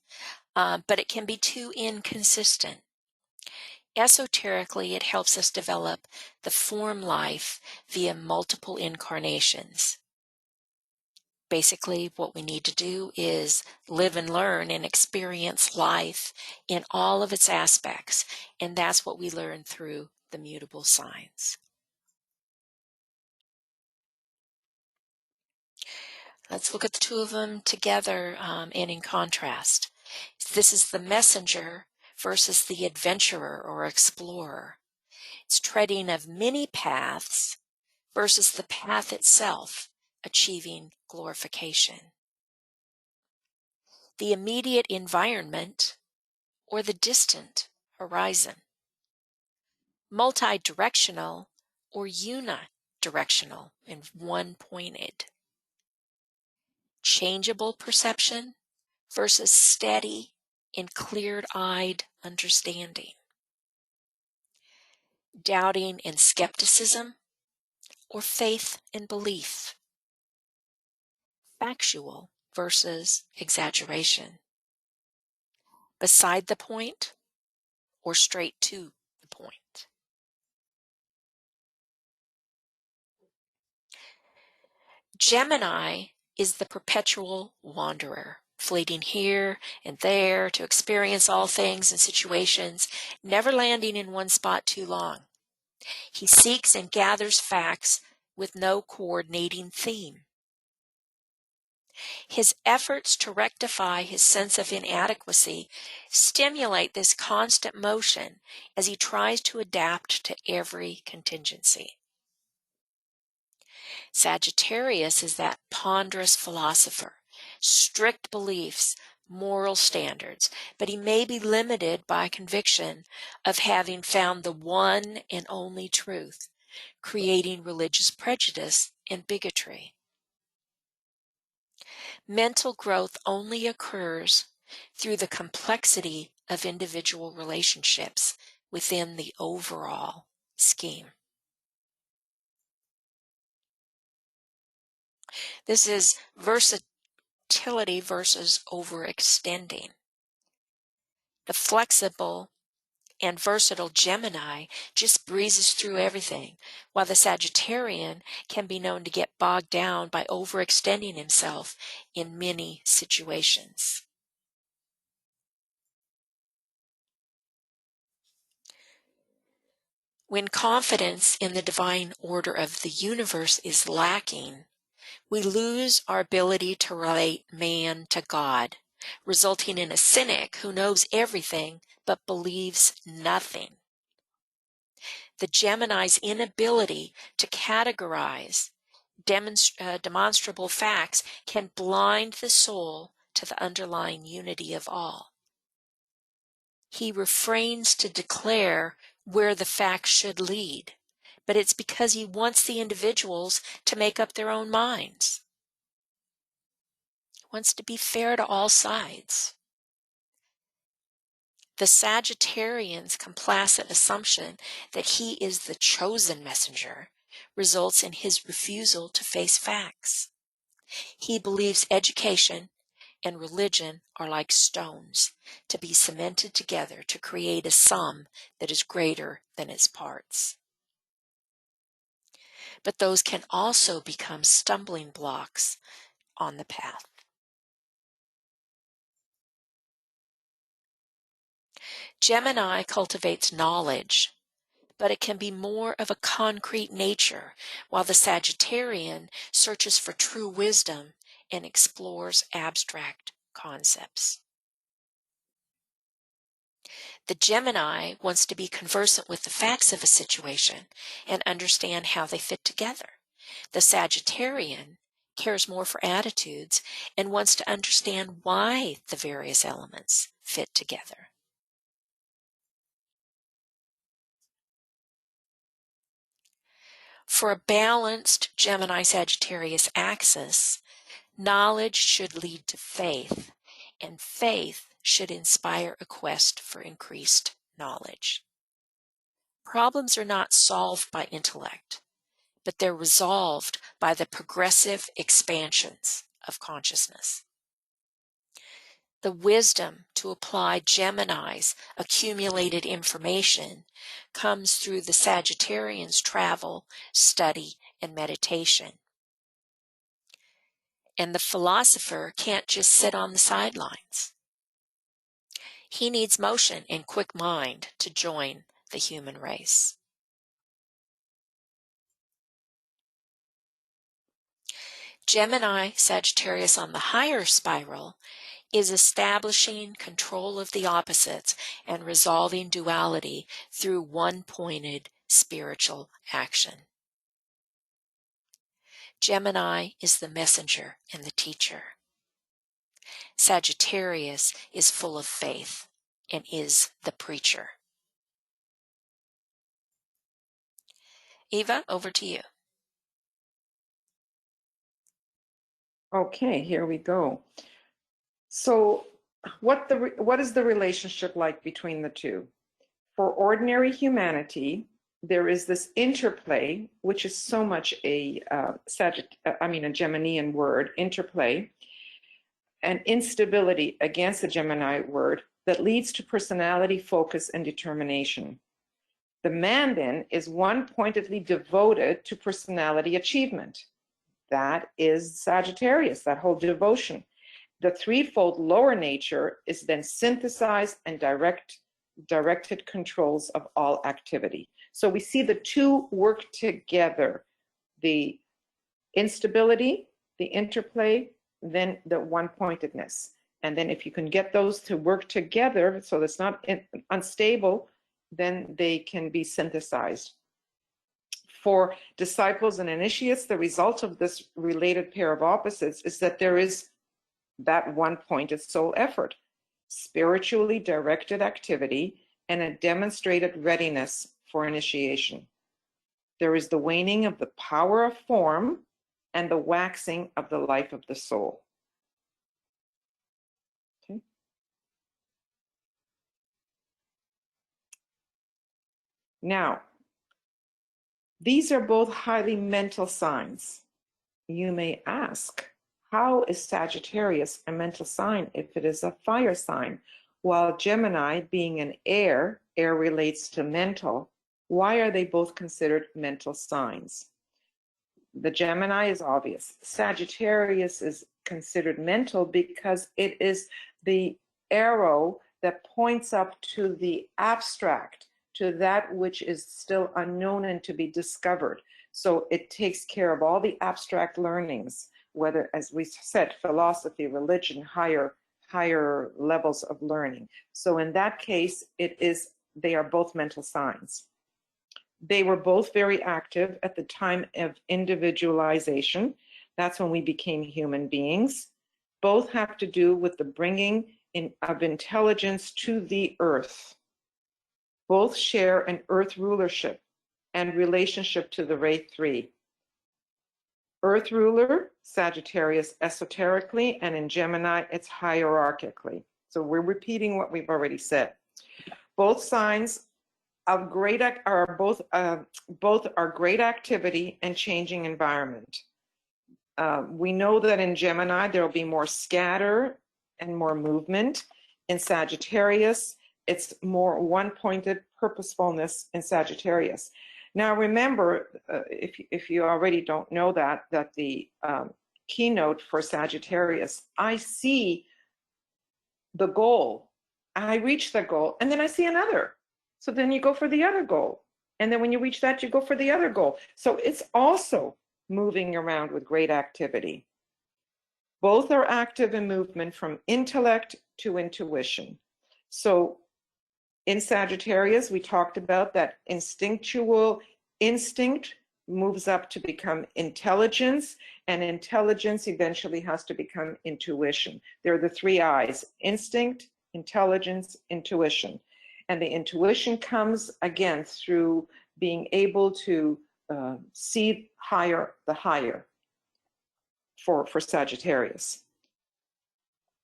But it can be too inconsistent. Esoterically, it helps us develop the form life via multiple incarnations. Basically, what we need to do is live and learn and experience life in all of its aspects, and that's what we learn through the mutable signs. Let's look at the two of them together and in contrast. This is the messenger versus the adventurer or explorer. It's treading of many paths versus the path itself, achieving glorification. The immediate environment or the distant horizon. Multi-directional or unidirectional and one-pointed. Changeable perception versus steady and clear-eyed understanding. doubting and skepticism, or faith and belief, factual versus exaggeration, beside the point or straight to the point. Gemini is the perpetual wanderer, fleeting here and there to experience all things and situations, never landing in one spot too long. He seeks and gathers facts with no coordinating theme. His efforts to rectify his sense of inadequacy stimulate this constant motion as he tries to adapt to every contingency. Sagittarius is that ponderous philosopher, strict beliefs, moral standards, but he may be limited by conviction of having found the one and only truth, creating religious prejudice and bigotry. Mental growth only occurs through the complexity of individual relationships within the overall scheme. This is versatility versus overextending. The flexible and versatile Gemini just breezes through everything, while the Sagittarian can be known to get bogged down by overextending himself in many situations. When confidence in the divine order of the universe is lacking, we lose our ability to relate man to God, resulting in a cynic who knows everything but believes nothing. The Gemini's inability to categorize demonstrable facts can blind the soul to the underlying unity of all. He refrains to declare where the facts should lead, but it's because he wants the individuals to make up their own minds. He wants to be fair to all sides. The Sagittarian's complacent assumption that he is the chosen messenger results in his refusal to face facts. He believes education and religion are like stones to be cemented together to create a sum that is greater than its parts. But those can also become stumbling blocks on the path. Gemini cultivates knowledge, but it can be more of a concrete nature, while the Sagittarian searches for true wisdom and explores abstract concepts. The Gemini wants to be conversant with the facts of a situation and understand how they fit together. The Sagittarian cares more for attitudes and wants to understand why the various elements fit together. For a balanced Gemini-Sagittarius axis, knowledge should lead to faith, and faith should inspire a quest for increased knowledge. Problems are not solved by intellect, but they're resolved by the progressive expansions of consciousness. The wisdom to apply Gemini's accumulated information comes through the Sagittarian's travel, study, and meditation. And the philosopher can't just sit on the sidelines. He needs motion and quick mind to join the human race. Gemini Sagittarius on the higher spiral is establishing control of the opposites and resolving duality through one-pointed spiritual action. Gemini is the messenger and the teacher. Sagittarius is full of faith and is the preacher. Eva, over to you. Okay, here we go. So what is the relationship like between the two? For ordinary humanity, there is this interplay, which is so much a a Geminian word, interplay, and instability against the Gemini word that leads to personality, focus, and determination. The man then is one-pointedly devoted to personality achievement. That is Sagittarius, that whole devotion. The threefold lower nature is then synthesized and directed controls of all activity. So we see the two work together, the instability, the interplay, then the one-pointedness. And then if you can get those to work together so that's not unstable, then they can be synthesized. For disciples and initiates, the result of this related pair of opposites is that there is that one-pointed soul effort, spiritually directed activity, and a demonstrated readiness for initiation. There is the waning of the power of form and the waxing of the life of the soul. Okay. Now, these are both highly mental signs. You may ask, how is Sagittarius a mental sign if it is a fire sign? While Gemini, being an air relates to mental, why are they both considered mental signs? The Gemini is obvious. Sagittarius is considered mental because it is the arrow that points up to the abstract, to that which is still unknown and to be discovered. So it takes care of all the abstract learnings, whether, as we said, philosophy, religion, higher levels of learning. So in that case, they are both mental signs. They were both very active at the time of individualization. That's when we became human beings. Both have to do with the bringing in of intelligence to the earth. Both share an earth rulership and relationship to the Wraith 3. Earth ruler, Sagittarius esoterically, and in Gemini, it's hierarchically. So we're repeating what we've already said. Both signs of great both are great activity and changing environment. We know that in Gemini, there will be more scatter and more movement. In Sagittarius, it's more one-pointed purposefulness in Sagittarius. Now remember, if you already don't know that the keynote for Sagittarius, I see the goal, I reach the goal, and then I see another. So then you go for the other goal. And then when you reach that, you go for the other goal. So it's also moving around with great activity. Both are active in movement from intellect to intuition. So in Sagittarius, we talked about that instinctual instinct moves up to become intelligence, and intelligence eventually has to become intuition. There are the three I's: instinct, intelligence, intuition. And the intuition comes again through being able to see the higher for Sagittarius.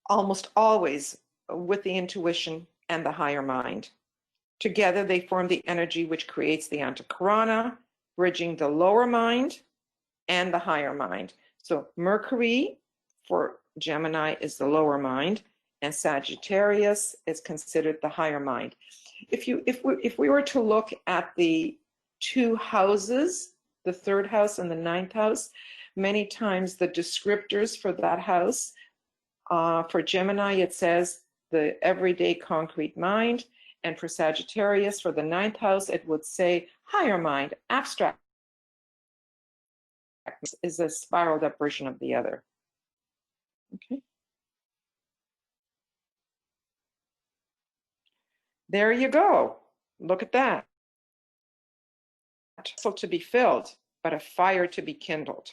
Almost always with the intuition and the higher mind. Together they form the energy which creates the antakarana, bridging the lower mind and the higher mind. So Mercury for Gemini is the lower mind, and Sagittarius is considered the higher mind. If we were to look at the two houses, the third house and the ninth house, many times the descriptors for that house, for Gemini it says the everyday concrete mind, and for Sagittarius for the ninth house it would say higher mind, abstract, is a spiraled up version of the other. Okay. There you go. Look at that. A vessel to be filled, but a fire to be kindled.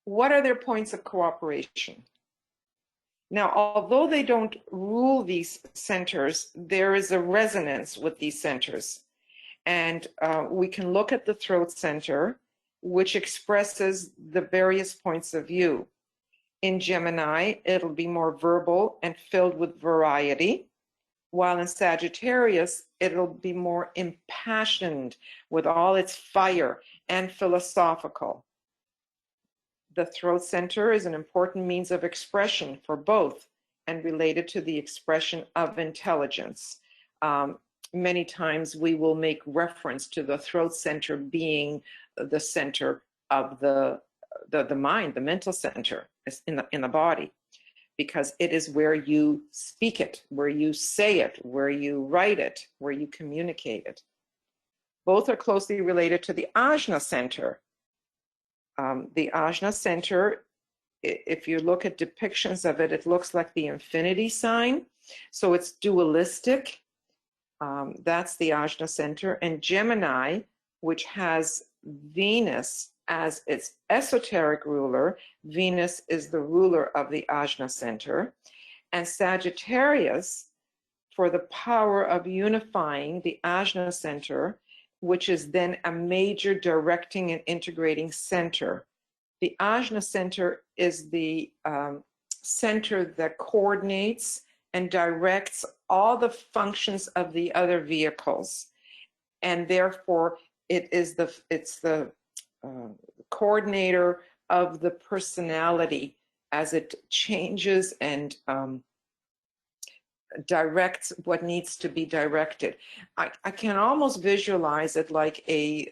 What are their points of cooperation? Now, although they don't rule these centers, there is a resonance with these centers. And we can look at the throat center, which expresses the various points of view. In Gemini, it'll be more verbal and filled with variety, while in Sagittarius, it'll be more impassioned with all its fire and philosophical. The throat center is an important means of expression for both and related to the expression of intelligence. Many times we will make reference to the throat center being the center of the mind, the mental center in the body, because it is where you speak it, where you say it, where you write it, where you communicate it. Both are closely related to the Ajna center. The Ajna center, if you look at depictions of it, it looks like the infinity sign. So it's dualistic. That's the Ajna center. And Gemini, which has Venus as its esoteric ruler, Venus is the ruler of the Ajna center. And Sagittarius, for the power of unifying the Ajna center, which is then a major directing and integrating center. The Ajna center is the center that coordinates and directs all the functions of the other vehicles, and therefore it's the coordinator of the personality as it changes and directs what needs to be directed. I can almost visualize it like a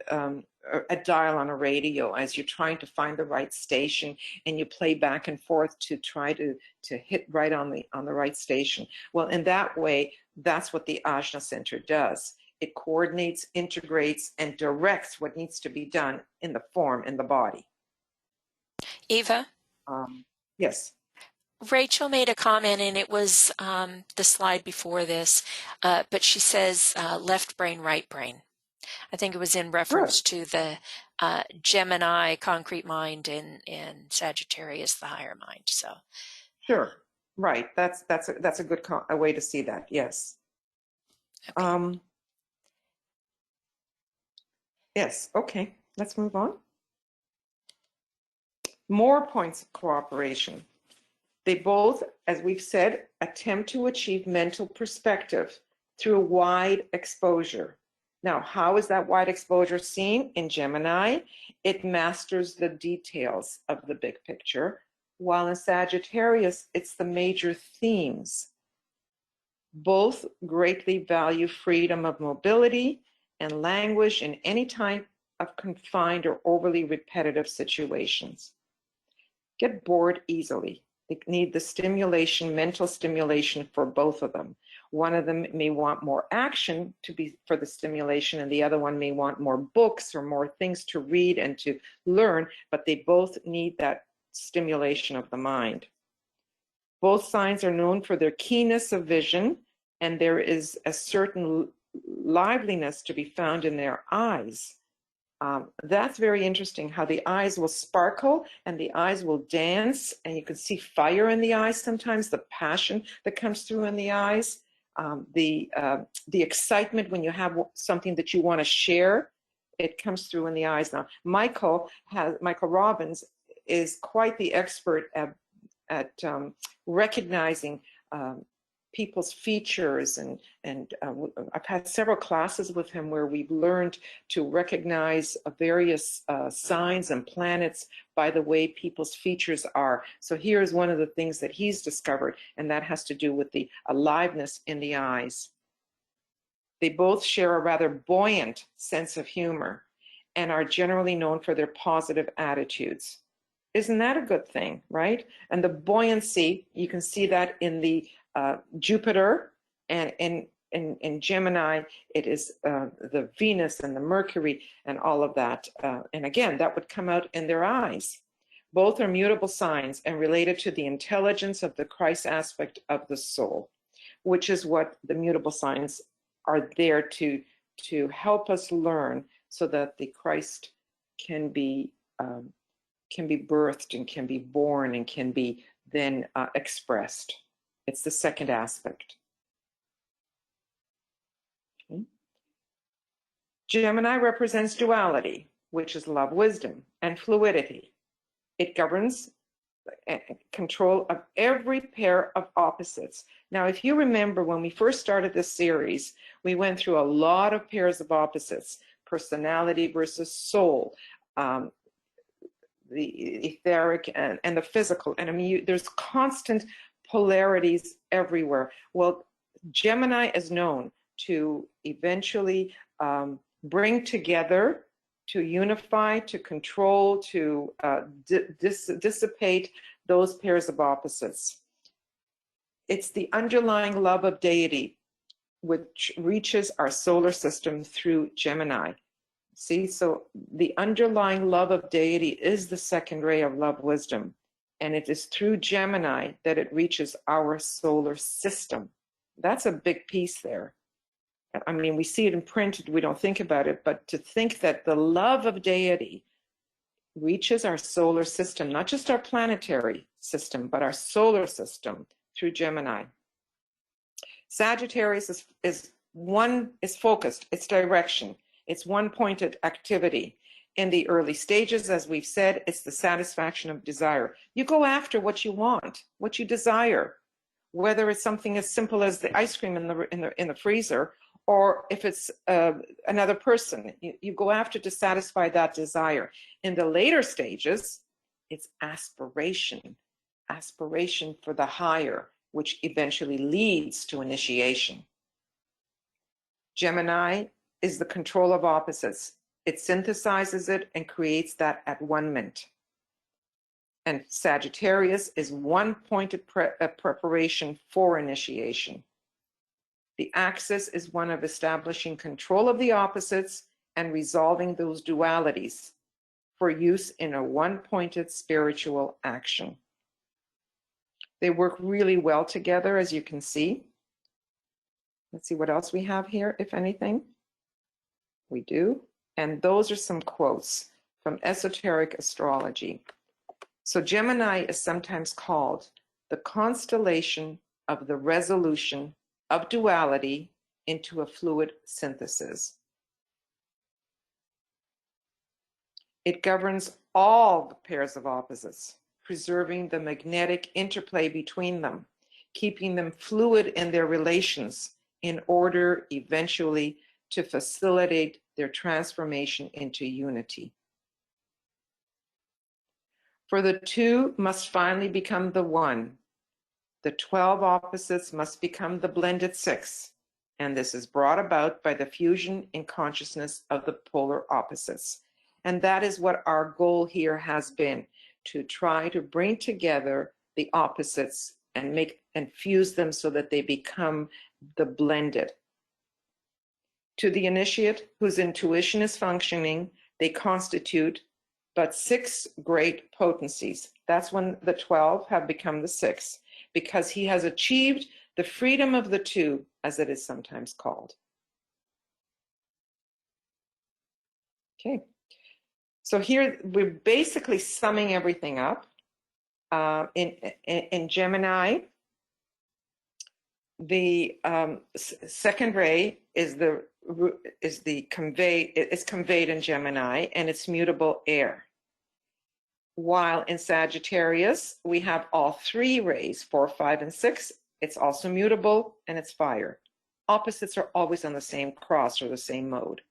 dial on a radio as you're trying to find the right station and you play back and forth to try to hit right on the right station. Well, in that way, that's what the Ajna center does. It coordinates, integrates, and directs what needs to be done in the form, in the body. Eva? Yes. Rachel made a comment, and it was the slide before this, but she says left brain, right brain. I think it was in reference to the Gemini concrete mind and Sagittarius the higher mind. So, sure, right. That's a good a way to see that. Yes. Okay. Yes. Okay. Let's move on. More points of cooperation. They both, as we've said, attempt to achieve mental perspective through wide exposure. Now, how is that wide exposure seen? In Gemini, it masters the details of the big picture, while in Sagittarius, it's the major themes. Both greatly value freedom of mobility and languish in any type of confined or overly repetitive situations. Get bored easily. They need the stimulation, mental stimulation for both of them. One of them may want more action for the stimulation, and the other one may want more books or more things to read and to learn, but they both need that stimulation of the mind. Both signs are known for their keenness of vision, and there is a certain liveliness to be found in their eyes. That's very interesting, how the eyes will sparkle and the eyes will dance, and you can see fire in the eyes sometimes, the passion that comes through in the eyes, the excitement when you have something that you want to share, it comes through in the eyes. Now, Michael Robbins is quite the expert at recognizing people's features, and I've had several classes with him where we've learned to recognize various signs and planets by the way people's features are. So here's one of the things that he's discovered, and that has to do with the aliveness in the eyes. They both share a rather buoyant sense of humor and are generally known for their positive attitudes. Isn't that a good thing, right? And the buoyancy, you can see that in the Jupiter, and in Gemini, it is the Venus and the Mercury and all of that. And again, that would come out in their eyes. Both are mutable signs and related to the intelligence of the Christ aspect of the soul, which is what the mutable signs are there to help us learn, so that the Christ can be birthed and can be born and can be then expressed. It's the second aspect. Okay. Gemini represents duality, which is love, wisdom, and fluidity. It governs control of every pair of opposites. Now, if you remember when we first started this series, we went through a lot of pairs of opposites, personality versus soul, the etheric and the physical. And I mean, there's constant polarities everywhere. Well, Gemini is known to eventually bring together, to unify, to control, to dissipate those pairs of opposites. It's the underlying love of deity which reaches our solar system through Gemini. See, so the underlying love of deity is the second ray of love wisdom, and it is through Gemini that it reaches our solar system. That's a big piece there. I mean, we see it in print, we don't think about it, but to think that the love of deity reaches our solar system, not just our planetary system, but our solar system through Gemini. Sagittarius is focused, it's direction, it's one-pointed activity. In the early stages, as we've said, it's the satisfaction of desire. You go after what you want, what you desire, whether it's something as simple as the ice cream in the freezer, or if it's another person, you go after to satisfy that desire. In the later stages, it's aspiration for the higher, which eventually leads to initiation. Gemini is the control of opposites. It synthesizes it and creates that at one-ment. And Sagittarius is one-pointed preparation for initiation. The axis is one of establishing control of the opposites and resolving those dualities for use in a one-pointed spiritual action. They work really well together, as you can see. Let's see what else we have here, if anything. We do. And those are some quotes from Esoteric Astrology. So Gemini is sometimes called the constellation of the resolution of duality into a fluid synthesis. It governs all the pairs of opposites, preserving the magnetic interplay between them, keeping them fluid in their relations in order eventually to facilitate their transformation into unity. For the two must finally become the one. The 12 opposites must become the blended 6, and this is brought about by the fusion in consciousness of the polar opposites. And that is what our goal here has been, to try to bring together the opposites and fuse them so that they become the blended. To the initiate whose intuition is functioning, they constitute but 6 great potencies. That's when the 12 have become the 6, because he has achieved the freedom of the two, as it is sometimes called. Okay, so here we're basically summing everything up. In Gemini, the second ray is conveyed in Gemini, and it's mutable air. While in Sagittarius, we have all 3 rays, 4, 5, and 6. It's also mutable, and it's fire. Opposites are always on the same cross or the same mode.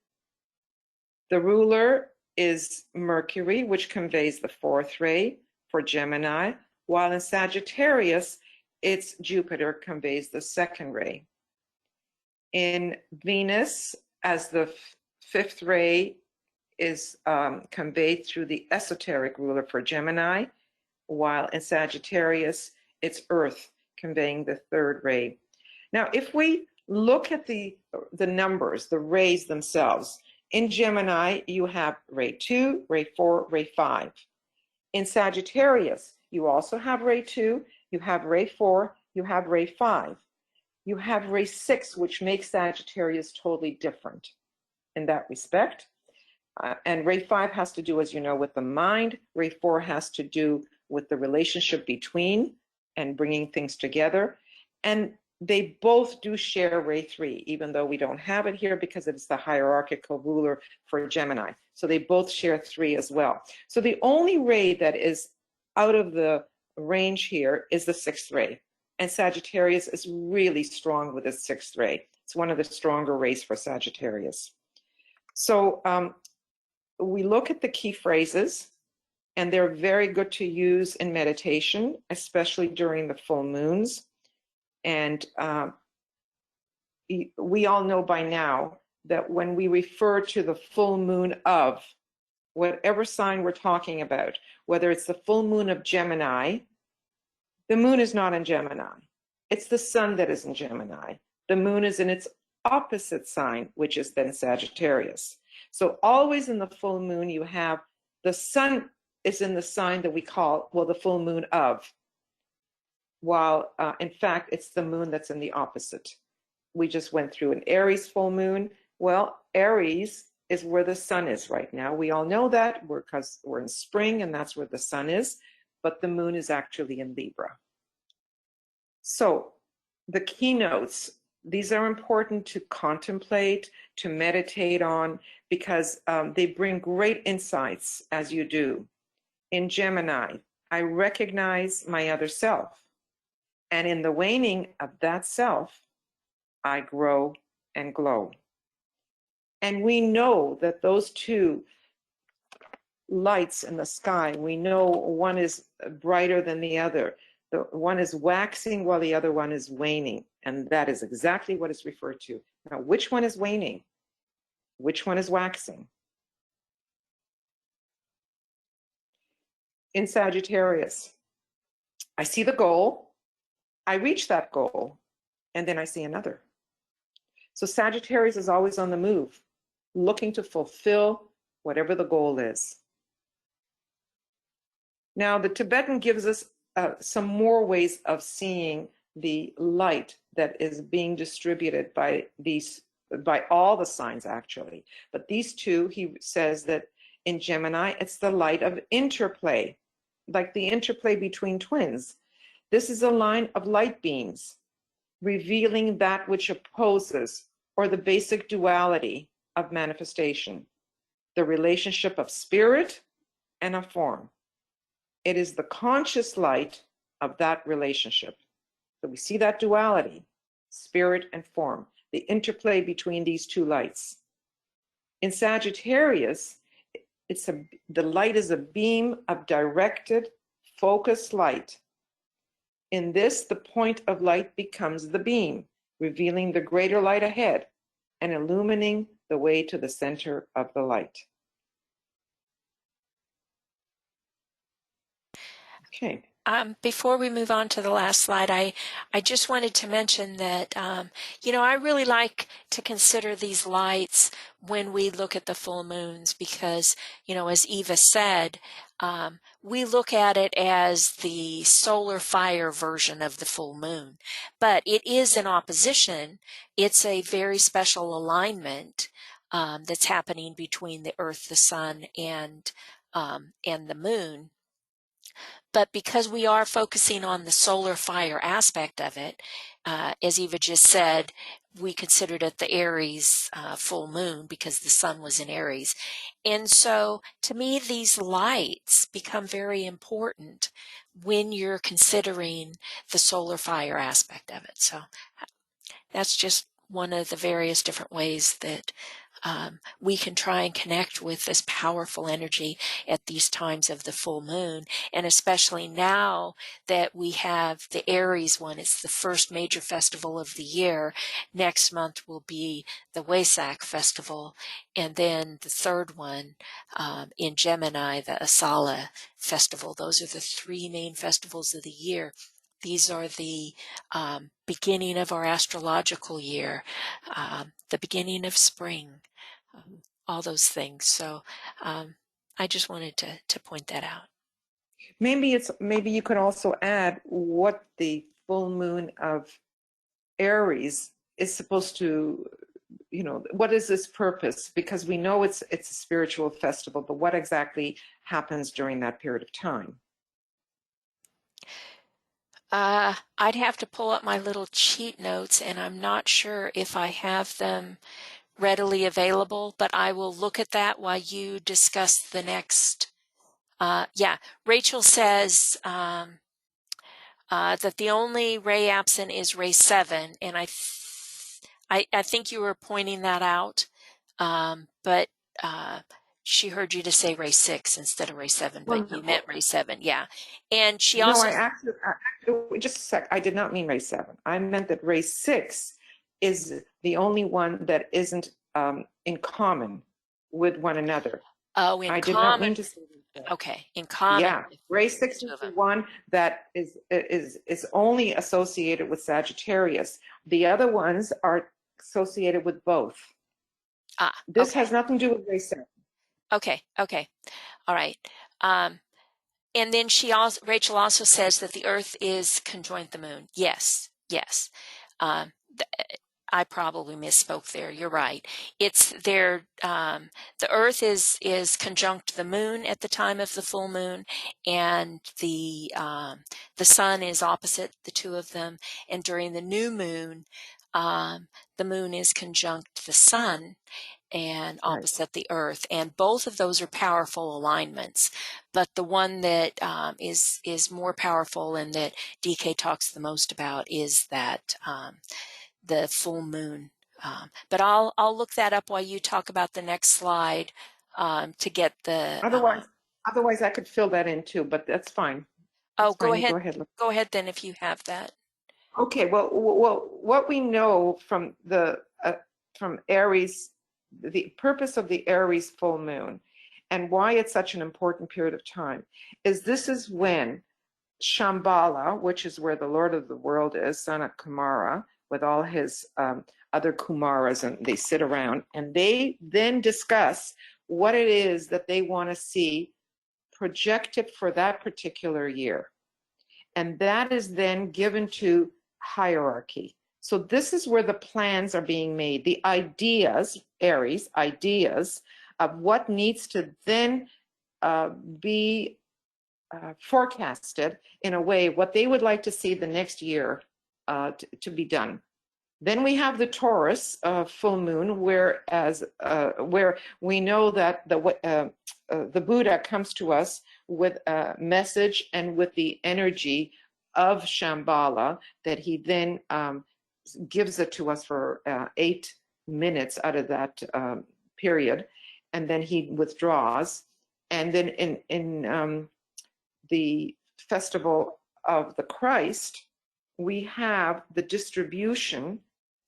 The ruler is Mercury, which conveys the 4th ray for Gemini, while in Sagittarius, it's Jupiter conveys the 2nd ray. In Venus, as the 5th ray is conveyed through the esoteric ruler for Gemini, while in Sagittarius, it's Earth conveying the 3rd ray. Now, if we look at the numbers, the rays themselves, in Gemini, you have ray 2, ray 4, ray 5. In Sagittarius, you also have ray 2, you have ray 4, you have ray 5. You have ray 6, which makes Sagittarius totally different in that respect. And ray 5 has to do, as you know, with the mind. Ray 4 has to do with the relationship between and bringing things together. And they both do share ray 3, even though we don't have it here because it's the hierarchical ruler for Gemini. So they both share 3 as well. So the only ray that is out of the range here is the sixth ray. And Sagittarius is really strong with its sixth ray. It's one of the stronger rays for Sagittarius. So we look at the key phrases, and they're very good to use in meditation, especially during the full moons. And we all know by now that when we refer to the full moon of whatever sign we're talking about, whether it's the full moon of Gemini, the moon is not in Gemini. It's the sun that is in Gemini. The moon is in its opposite sign, which is then Sagittarius. So always in the full moon, you have the sun is in the sign that we call, well, the full moon of, while in fact, it's the moon that's in the opposite. We just went through an Aries full moon. Well, Aries is where the sun is right now. We all know that because we're in spring and that's where the sun is, but the moon is actually in Libra. So the keynotes, these are important to contemplate, to meditate on, because they bring great insights as you do. In Gemini, I recognize my other self. And in the waning of that self, I grow and glow. And we know that those two lights in the sky, we know one is brighter than the other. The one is waxing while the other one is waning. And that is exactly what is referred to. Now, which one is waning? Which one is waxing? In Sagittarius, I see the goal, I reach that goal, and then I see another. So Sagittarius is always on the move, looking to fulfill whatever the goal is. Now, the Tibetan gives us some more ways of seeing the light that is being distributed by all the signs, actually. But these two, he says that in Gemini, it's the light of interplay, like the interplay between twins. This is a line of light beams, revealing that which opposes, or the basic duality of manifestation, the relationship of spirit and of form. It is the conscious light of that relationship. So we see that duality, spirit and form, the interplay between these two lights. In Sagittarius, the light is a beam of directed, focused light. In this, the point of light becomes the beam, revealing the greater light ahead and illumining the way to the center of the light. Okay. Before we move on to the last slide, I just wanted to mention that, I really like to consider these lights when we look at the full moons because, as Eva said, we look at it as the solar fire version of the full moon, but it is in opposition. It's a very special alignment that's happening between the Earth, the Sun, and the moon. But because we are focusing on the solar fire aspect of it, as Eva just said, we considered it the Aries full moon because the sun was in Aries. And so to me, these lights become very important when you're considering the solar fire aspect of it. So that's just one of the various different ways that we can try and connect with this powerful energy at these times of the full moon. And especially now that we have the Aries one, it's the first major festival of the year. Next month will be the Wesak festival. And then the third one in Gemini, the Asala festival. Those are the three main festivals of the year. These are the beginning of our astrological year, the beginning of spring, all those things. So I just wanted to point that out. Maybe you could also add what the full moon of Aries is supposed to, what is its purpose? Because we know it's a spiritual festival, but what exactly happens during that period of time? I'd have to pull up my little cheat notes, and I'm not sure if I have them readily available, but I will look at that while you discuss the next. Yeah, Rachel says that the only ray absent is ray 7, and I think you were pointing that out, but she heard you to say ray 6 instead of ray 7, but you meant ray 7, yeah. And she No, also... I actually, just a sec, I did not mean ray 7. I meant that ray 6 is the only one that isn't in common with one another. Oh, in I common. did not mean to say that. Okay, in common. Yeah, ray 6 is the one that is only associated with Sagittarius. The other ones are associated with both. This has nothing to do with ray 7. Okay, okay, all right. And then Rachel also says that the Earth is conjoined the Moon. Yes, yes. I probably misspoke there. You're right. It's there. The Earth is conjunct the Moon at the time of the full moon, and the Sun is opposite the two of them. And during the new moon, the Moon is conjunct the Sun and opposite the Earth, and both of those are powerful alignments. But the one that is more powerful and that DK talks the most about is that the full moon. But I'll look that up while you talk about the next slide to get the. Otherwise, I could fill that in too, but that's fine. That's go ahead. Go ahead then if you have that. Okay. Well, what we know from from Aries, the purpose of the Aries full moon, and why it's such an important period of time, is this is when Shambhala, which is where the Lord of the world is, Sanat Kumara, with all his other Kumaras, and they sit around and they then discuss what it is that they want to see projected for that particular year. And that is then given to hierarchy. So this is where the plans are being made, the ideas, Aries, ideas of what needs to then be forecasted in a way, what they would like to see the next year to be done. Then we have the Taurus full moon, where we know that the Buddha comes to us with a message and with the energy of Shambhala, that he then gives it to us for 8 minutes out of that period, and then he withdraws. And then in the festival of the Christ, we have the distribution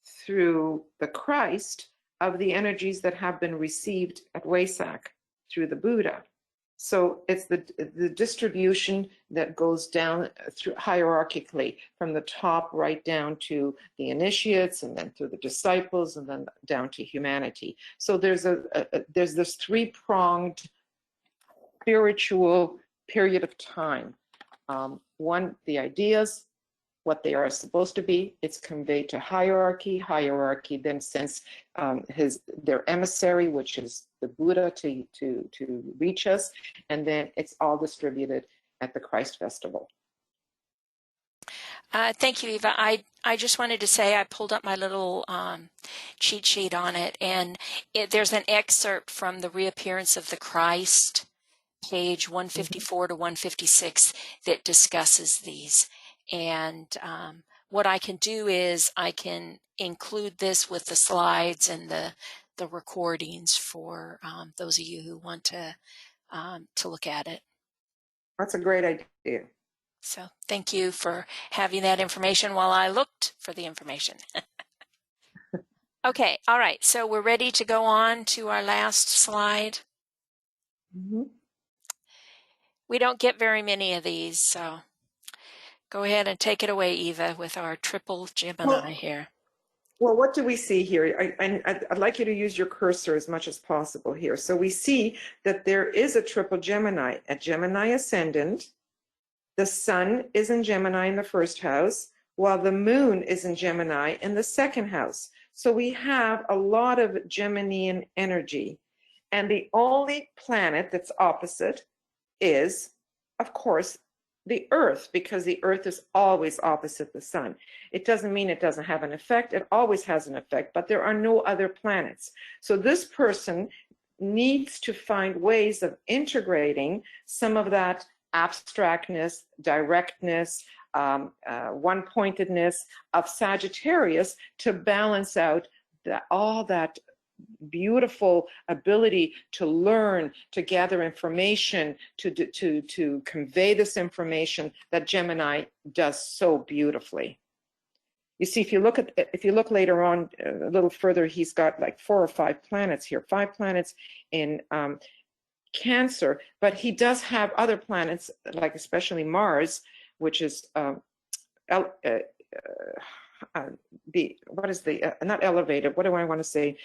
through the Christ of the energies that have been received at Wesak through the Buddha. So it's the distribution that goes down through hierarchically from the top right down to the initiates, and then through the disciples, and then down to humanity. So there's this three-pronged spiritual period of time. One, the ideas, what they are supposed to be, it's conveyed to hierarchy then sends their emissary, which is the Buddha, to reach us, and then it's all distributed at the Christ festival. Thank you, Eva. I just wanted to say I pulled up my little cheat sheet on it, and there's an excerpt from the Reappearance of the Christ, page 154 to 156, that discusses these. And what I can do is I can include this with the slides and the recordings for those of you who want to look at it. That's a great idea. So thank you for having that information while I looked for the information. Okay, all right. So we're ready to go on to our last slide. Mm-hmm. We don't get very many of these, so go ahead and take it away, Eva, with our triple Gemini here. Well, what do we see here? I'd like you to use your cursor as much as possible here. So we see that there is a triple Gemini, a Gemini ascendant. The sun is in Gemini in the first house, while the moon is in Gemini in the second house. So we have a lot of Geminian energy. And the only planet that's opposite is, of course, the Earth, because the Earth is always opposite the sun. It doesn't mean it doesn't have an effect. It always has an effect, but there are no other planets. So this person needs to find ways of integrating some of that abstractness, directness, one-pointedness of Sagittarius to balance out all that beautiful ability to learn, to gather information, to convey this information that Gemini does so beautifully. You see, if you look later on a little further, he's got like 4 or 5 planets here, 5 planets in Cancer, but he does have other planets, like especially Mars, which is not elevated. What do I want to say?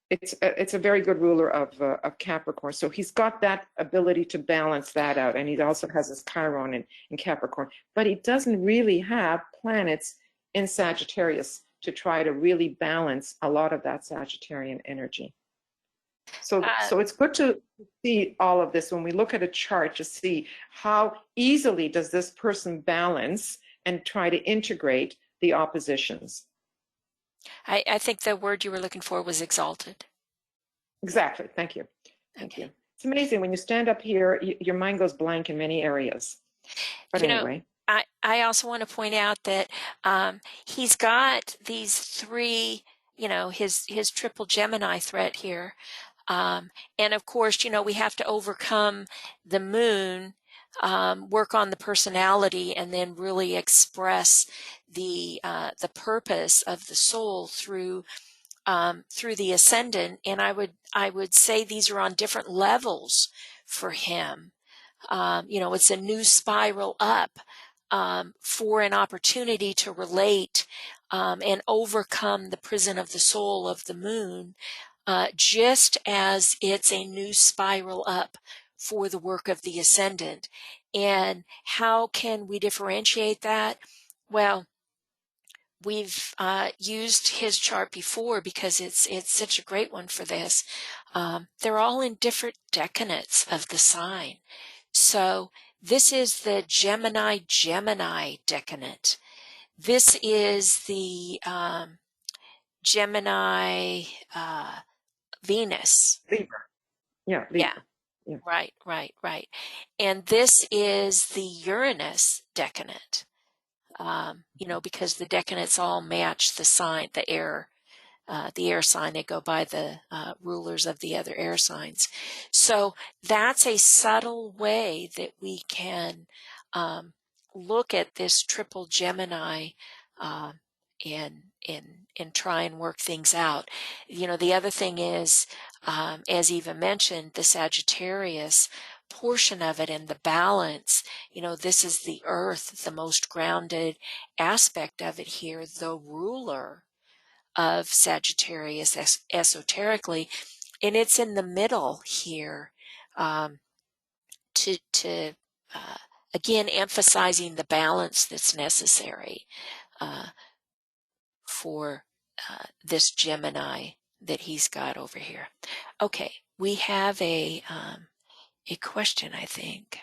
It's a very good ruler of Capricorn. So he's got that ability to balance that out, and he also has his Chiron in Capricorn. But he doesn't really have planets in Sagittarius to try to really balance a lot of that Sagittarian energy. So it's good to see all of this when we look at a chart to see how easily does this person balance and try to integrate the oppositions. I think the word you were looking for was exalted. Exactly. Thank you. Thank you. It's amazing when you stand up here, your mind goes blank in many areas. But anyway. I also want to point out that he's got these 3, his triple Gemini threat here. And of course, we have to overcome the moon, work on the personality, and then really express the purpose of the soul through the ascendant. And I would say these are on different levels for him. It's a new spiral up for an opportunity to relate and overcome the prison of the soul of the moon. Just as it's a new spiral up for the work of the ascendant. And how can we differentiate that? Well, we've used his chart before because it's such a great one for this. They're all in different decanates of the sign. So this is the Gemini decanate. This is the Gemini Venus. Libra. Yeah, Libra. Yeah. Right. And this is the Uranus decanate. Because the decanates all match the sign, the air sign. They go by the rulers of the other air signs. So that's a subtle way that we can look at this triple Gemini and try and work things out. The other thing is, as Eva mentioned, the Sagittarius portion of it and the balance, this is the earth, the most grounded aspect of it here, the ruler of Sagittarius esoterically, and it's in the middle here, to again emphasizing the balance that's necessary for this Gemini that he's got over here. Okay, we have a question, I think.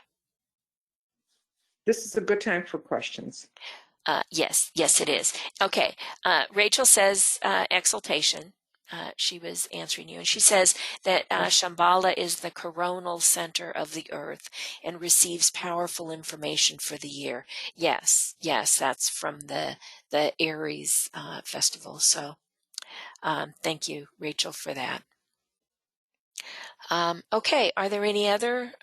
This is a good time for questions. Yes, it is. Okay, Rachel says exaltation. She was answering you, and she says that Shambhala is the coronal center of the earth and receives powerful information for the year. Yes, that's from the Aries festival. So thank you, Rachel, for that. Okay, are there any other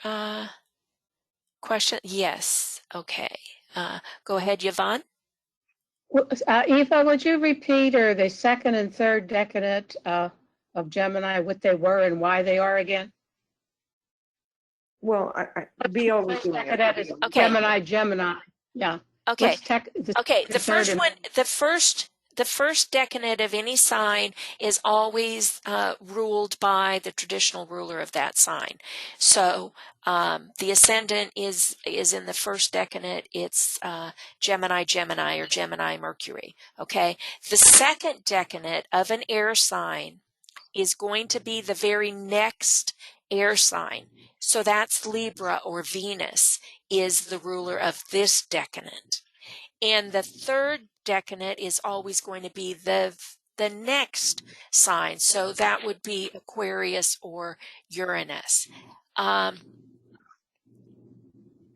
questions? Yes, okay. Go ahead, Yvonne. Eva, would you repeat the second and third decadent of Gemini, what they were and why they are again? Well, BL was doing it. Okay. Gemini. Yeah. Okay. The first decadent of any sign is always ruled by the traditional ruler of that sign. So the ascendant is in the first decadent. It's Gemini or Gemini Mercury. Okay. The second decadent of an air sign is going to be the very next air sign. So that's Libra or Venus is the ruler of this decadent. And the third decadent is always going to be the next sign. So that would be Aquarius or Uranus.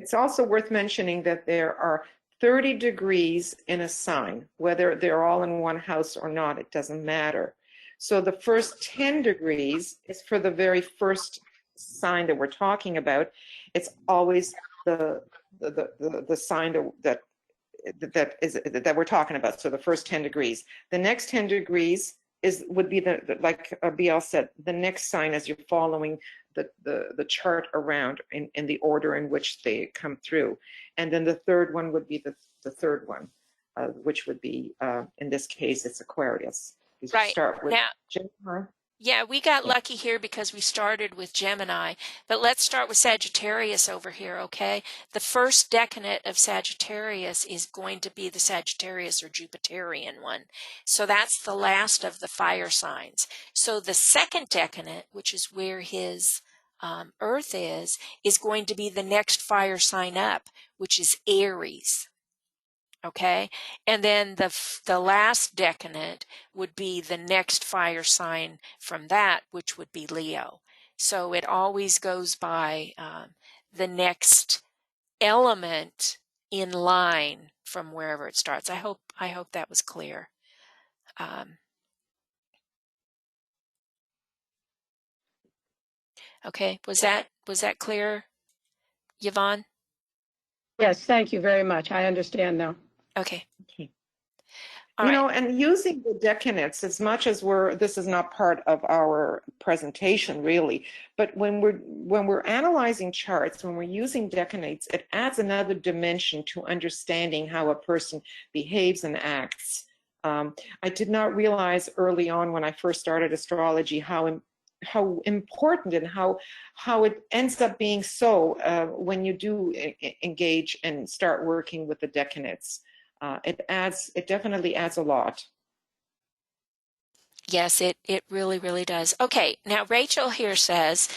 It's also worth mentioning that there are 30 degrees in a sign, whether they're all in one house or not, it doesn't matter. So the first 10 degrees is for the very first sign that we're talking about. It's always the sign that we're talking about. So the first 10 degrees. The next 10 degrees would be like BL said, the next sign as you're following the chart around in the order in which they come through. And then the third one would be the third one, which would be, in this case, it's Aquarius. You Right. start with Now, Gemini. yeah, we got lucky here because we started with Gemini, but let's start with Sagittarius over here, okay? The first decanate of Sagittarius is going to be the Sagittarius or Jupiterian one. So that's the last of the fire signs. So the second decanate, which is where his Earth is going to be the next fire sign up, which is Aries. Okay, and then the last decanate would be the next fire sign from that, which would be Leo. So it always goes by the next element in line from wherever it starts. I hope that was clear. Okay, was that clear, Yvonne? Yes, thank you very much. I understand now. Okay. Okay. All you right. know, and using the decanates, as much as this is not part of our presentation really, but when we're analyzing charts, when we're using decanates, it adds another dimension to understanding how a person behaves and acts. I did not realize early on when I first started astrology how important and how it ends up being so when you do engage and start working with the decanates. It definitely adds a lot. Yes, it really, really does. Okay, now Rachel here says,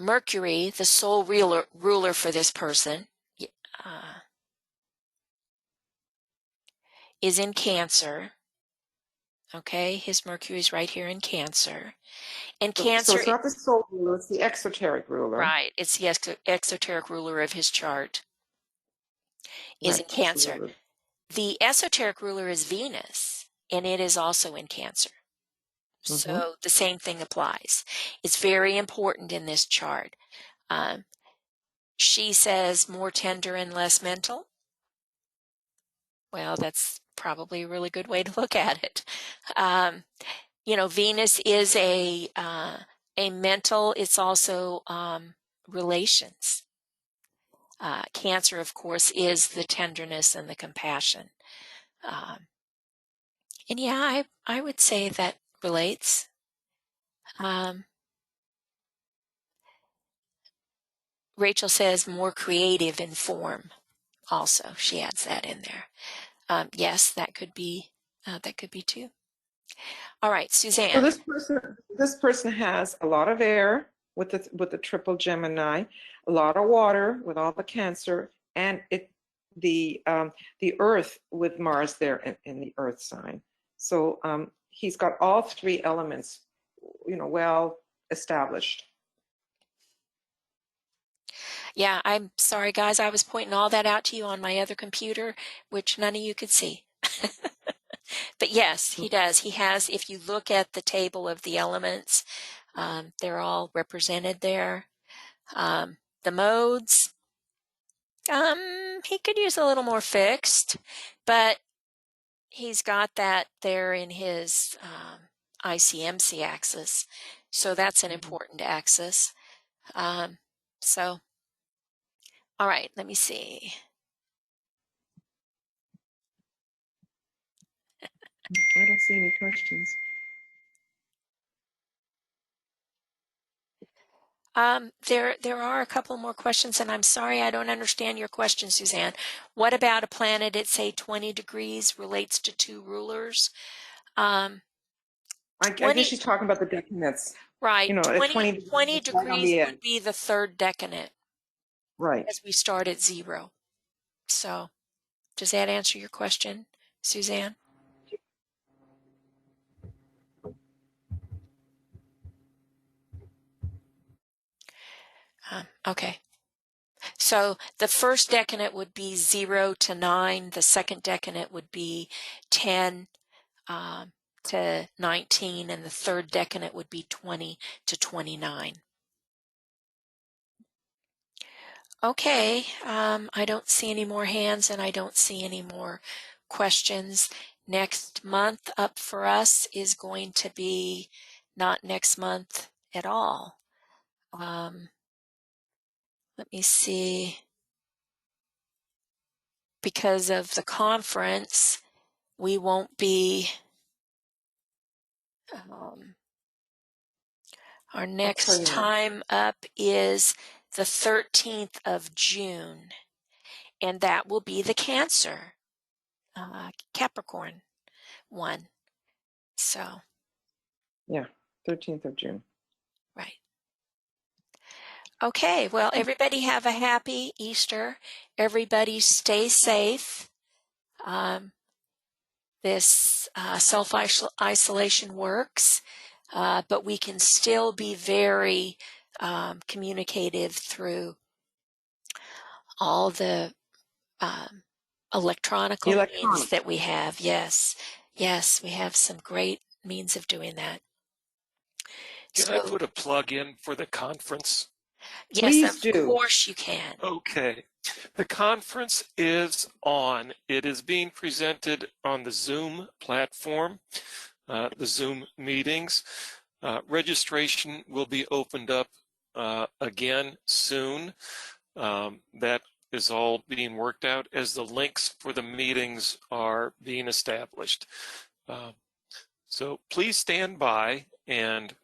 Mercury, the sole ruler for this person, is in Cancer. Okay, his Mercury is right here in Cancer. And Cancer... So it's not the sole ruler, it's the exoteric ruler. Right, it's the exoteric ruler of his chart. Is in Cancer. Absolutely. The esoteric ruler is Venus, and it is also in Cancer. So the same thing applies. It's very important in this chart. She says more tender and less mental. Well, that's probably a really good way to look at it. You know, Venus is a mental, it's also relations. Cancer, of course, is the tenderness and the compassion. And yeah, I would say that relates. Rachel says more creative in form. Also, she adds that in there. Yes, that could be too. All right, Suzanne. So this person has a lot of air with the triple Gemini, a lot of water with all the Cancer, and the Earth with Mars there in the Earth sign. So he's got all three elements, you know, well established. Yeah, I'm sorry, guys. I was pointing all that out to you on my other computer, which none of you could see. But yes, he does. He has, if you look at the table of the elements, they're all represented there. The modes, he could use a little more fixed, but he's got that there in his ICMC axis. So that's an important axis. So, all right, let me see. I don't see any questions. There are a couple more questions, and I'm sorry I don't understand your question, Suzanne. What about a planet at, say, 20 degrees relates to two rulers? I guess she's talking about the decanates. Right. You know, 20 degrees right would be the third decanate. Right. As we start at 0. So, does that answer your question, Suzanne? Okay. So the first decadent would be 0 to 9. The second decadent would be 10 to 19. And the third decadent would be 20 to 29. Okay. I don't see any more hands and I don't see any more questions. Next month up for us is going to be not next month at all. Let me see. Because of the conference, we won't be, our next time up is the 13th of June, and that will be the Cancer, Capricorn one. So. Yeah, 13th of June. Right. Okay, well, everybody have a happy Easter. Everybody stay safe. This self-isolation works, but we can still be very communicative through all the electronical means that we have. Yes, we have some great means of doing that. Can I put a plug in for the conference? Yes, of course you can. Okay. The conference is on. It is being presented on the Zoom platform, the Zoom meetings. Registration will be opened up again soon. That is all being worked out as the links for the meetings are being established. So please stand by, and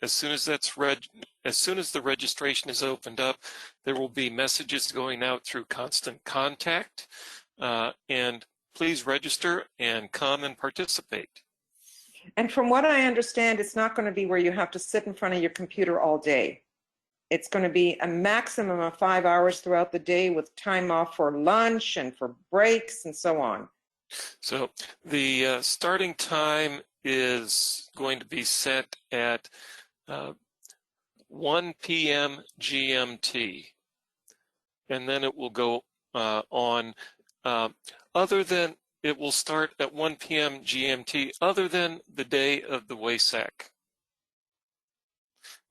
as soon as the registration is opened up, there will be messages going out through Constant Contact, and please register and come and participate. And from what I understand, it's not going to be where you have to sit in front of your computer all day. It's going to be a maximum of 5 hours throughout the day with time off for lunch and for breaks and so on. So the starting time is going to be set at 1 p.m. GMT, and then it will go on. It will start at 1 p.m. GMT, other than the day of the Wesak,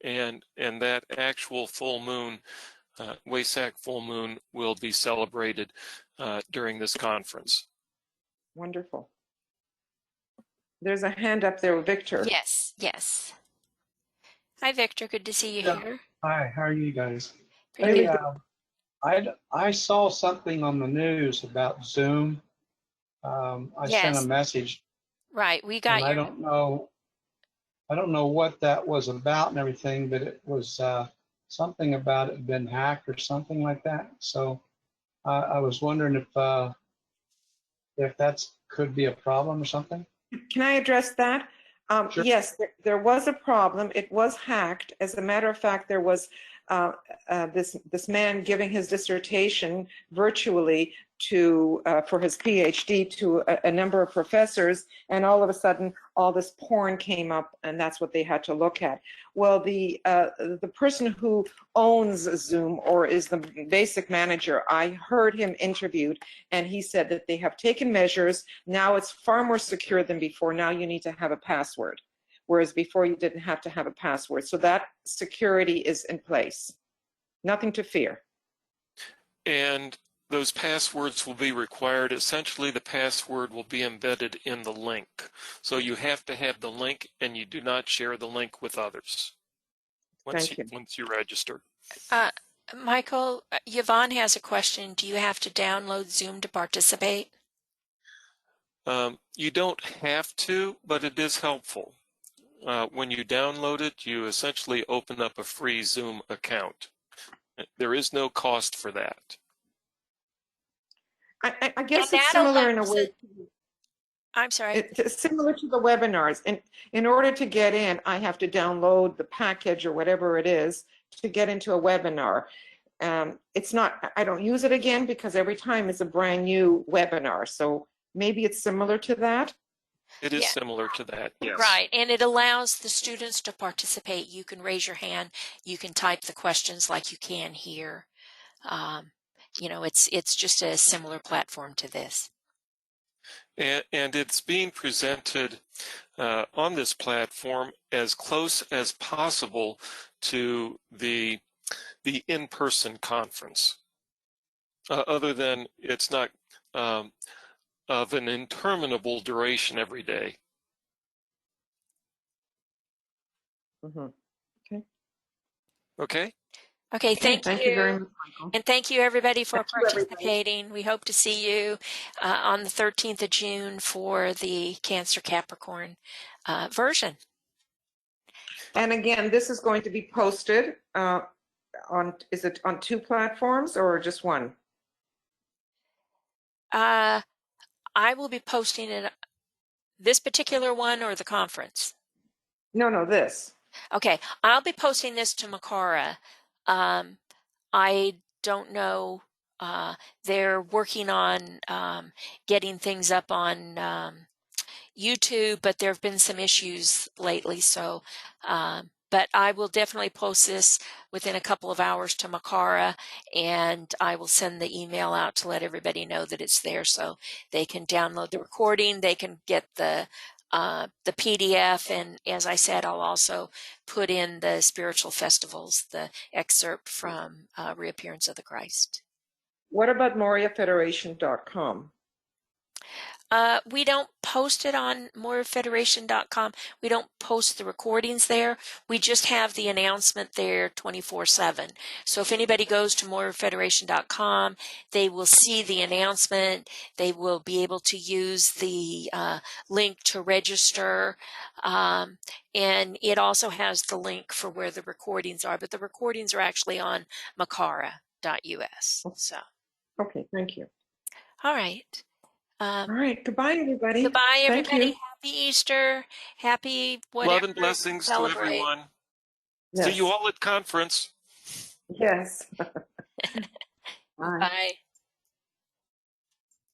and that actual full moon, Wesak full moon, will be celebrated during this conference. Wonderful. There's a hand up there, Victor. Yes. Hi, Victor. Good to see you here. Hi, how are you guys? Pretty Hey, good. I saw something on the news about Zoom. I sent a message. Right, we got and I don't know what that was about and everything, but it was something about it been hacked or something like that. So I was wondering if that could be a problem or something. Can I address that? Sure. Yes, there was a problem. It was hacked. As a matter of fact, there was this man giving his dissertation virtually for his PhD to a number of professors, and all of a sudden all this porn came up, and that's what they had to look at. Well, the person who owns Zoom, or is the basic manager, I heard him interviewed, and he said that they have taken measures. Now it's far more secure than before. Now you need to have a password, whereas before you didn't have to have a password. So that security is in place. Nothing to fear. And those passwords will be required. Essentially, the password will be embedded in the link. So you have to have the link, and you do not share the link with others once you register. Michael, Yvonne has a question. Do you have to download Zoom to participate? You don't have to, but it is helpful. When you download it, you essentially open up a free Zoom account. There is no cost for that. I guess it's similar in a way. I'm sorry. It's similar to the webinars. In order to get in, I have to download the package or whatever it is to get into a webinar. It's not, I don't use it again because every time it's a brand new webinar. So maybe it's similar to that. It is Yeah. similar to that, yes. Right, and it allows the students to participate. You can raise your hand, you can type the questions like you can here. You know, it's just a similar platform to this. And it's being presented on this platform as close as possible to the in-person conference. Other than it's not of an interminable duration every day. Mhm. Okay. Okay, thank you very you. much, Michael. And thank you, everybody, for Thank you, everybody. participating. We hope to see you on the 13th of June for the Cancer Capricorn version. And again, this is going to be posted is it on 2 platforms or just one? I will be posting it, this particular one or the conference? No, this. Okay, I'll be posting this to Makara. I don't know. They're working on getting things up on YouTube, but there have been some issues lately. So, but I will definitely post this within a couple of hours to Makara, and I will send the email out to let everybody know that it's there, so they can download the recording. They can get the PDF, and as I said, I'll also put in the spiritual festivals, the excerpt from Reappearance of the Christ. What about MoriaFederation.com? We don't post it on morefederation.com. We don't post the recordings there. We just have the announcement there 24/7. So if anybody goes to morefederation.com, they will see the announcement. They will be able to use the link to register. And it also has the link for where the recordings are, but the recordings are actually on makara.us. So, Okay, thank you. all right. All right, goodbye, everybody. Goodbye, Thank everybody. you. Happy Easter. Happy whatever. Love and blessings to celebrate. everyone. Yes. See you all at conference. Yes. Bye. Bye.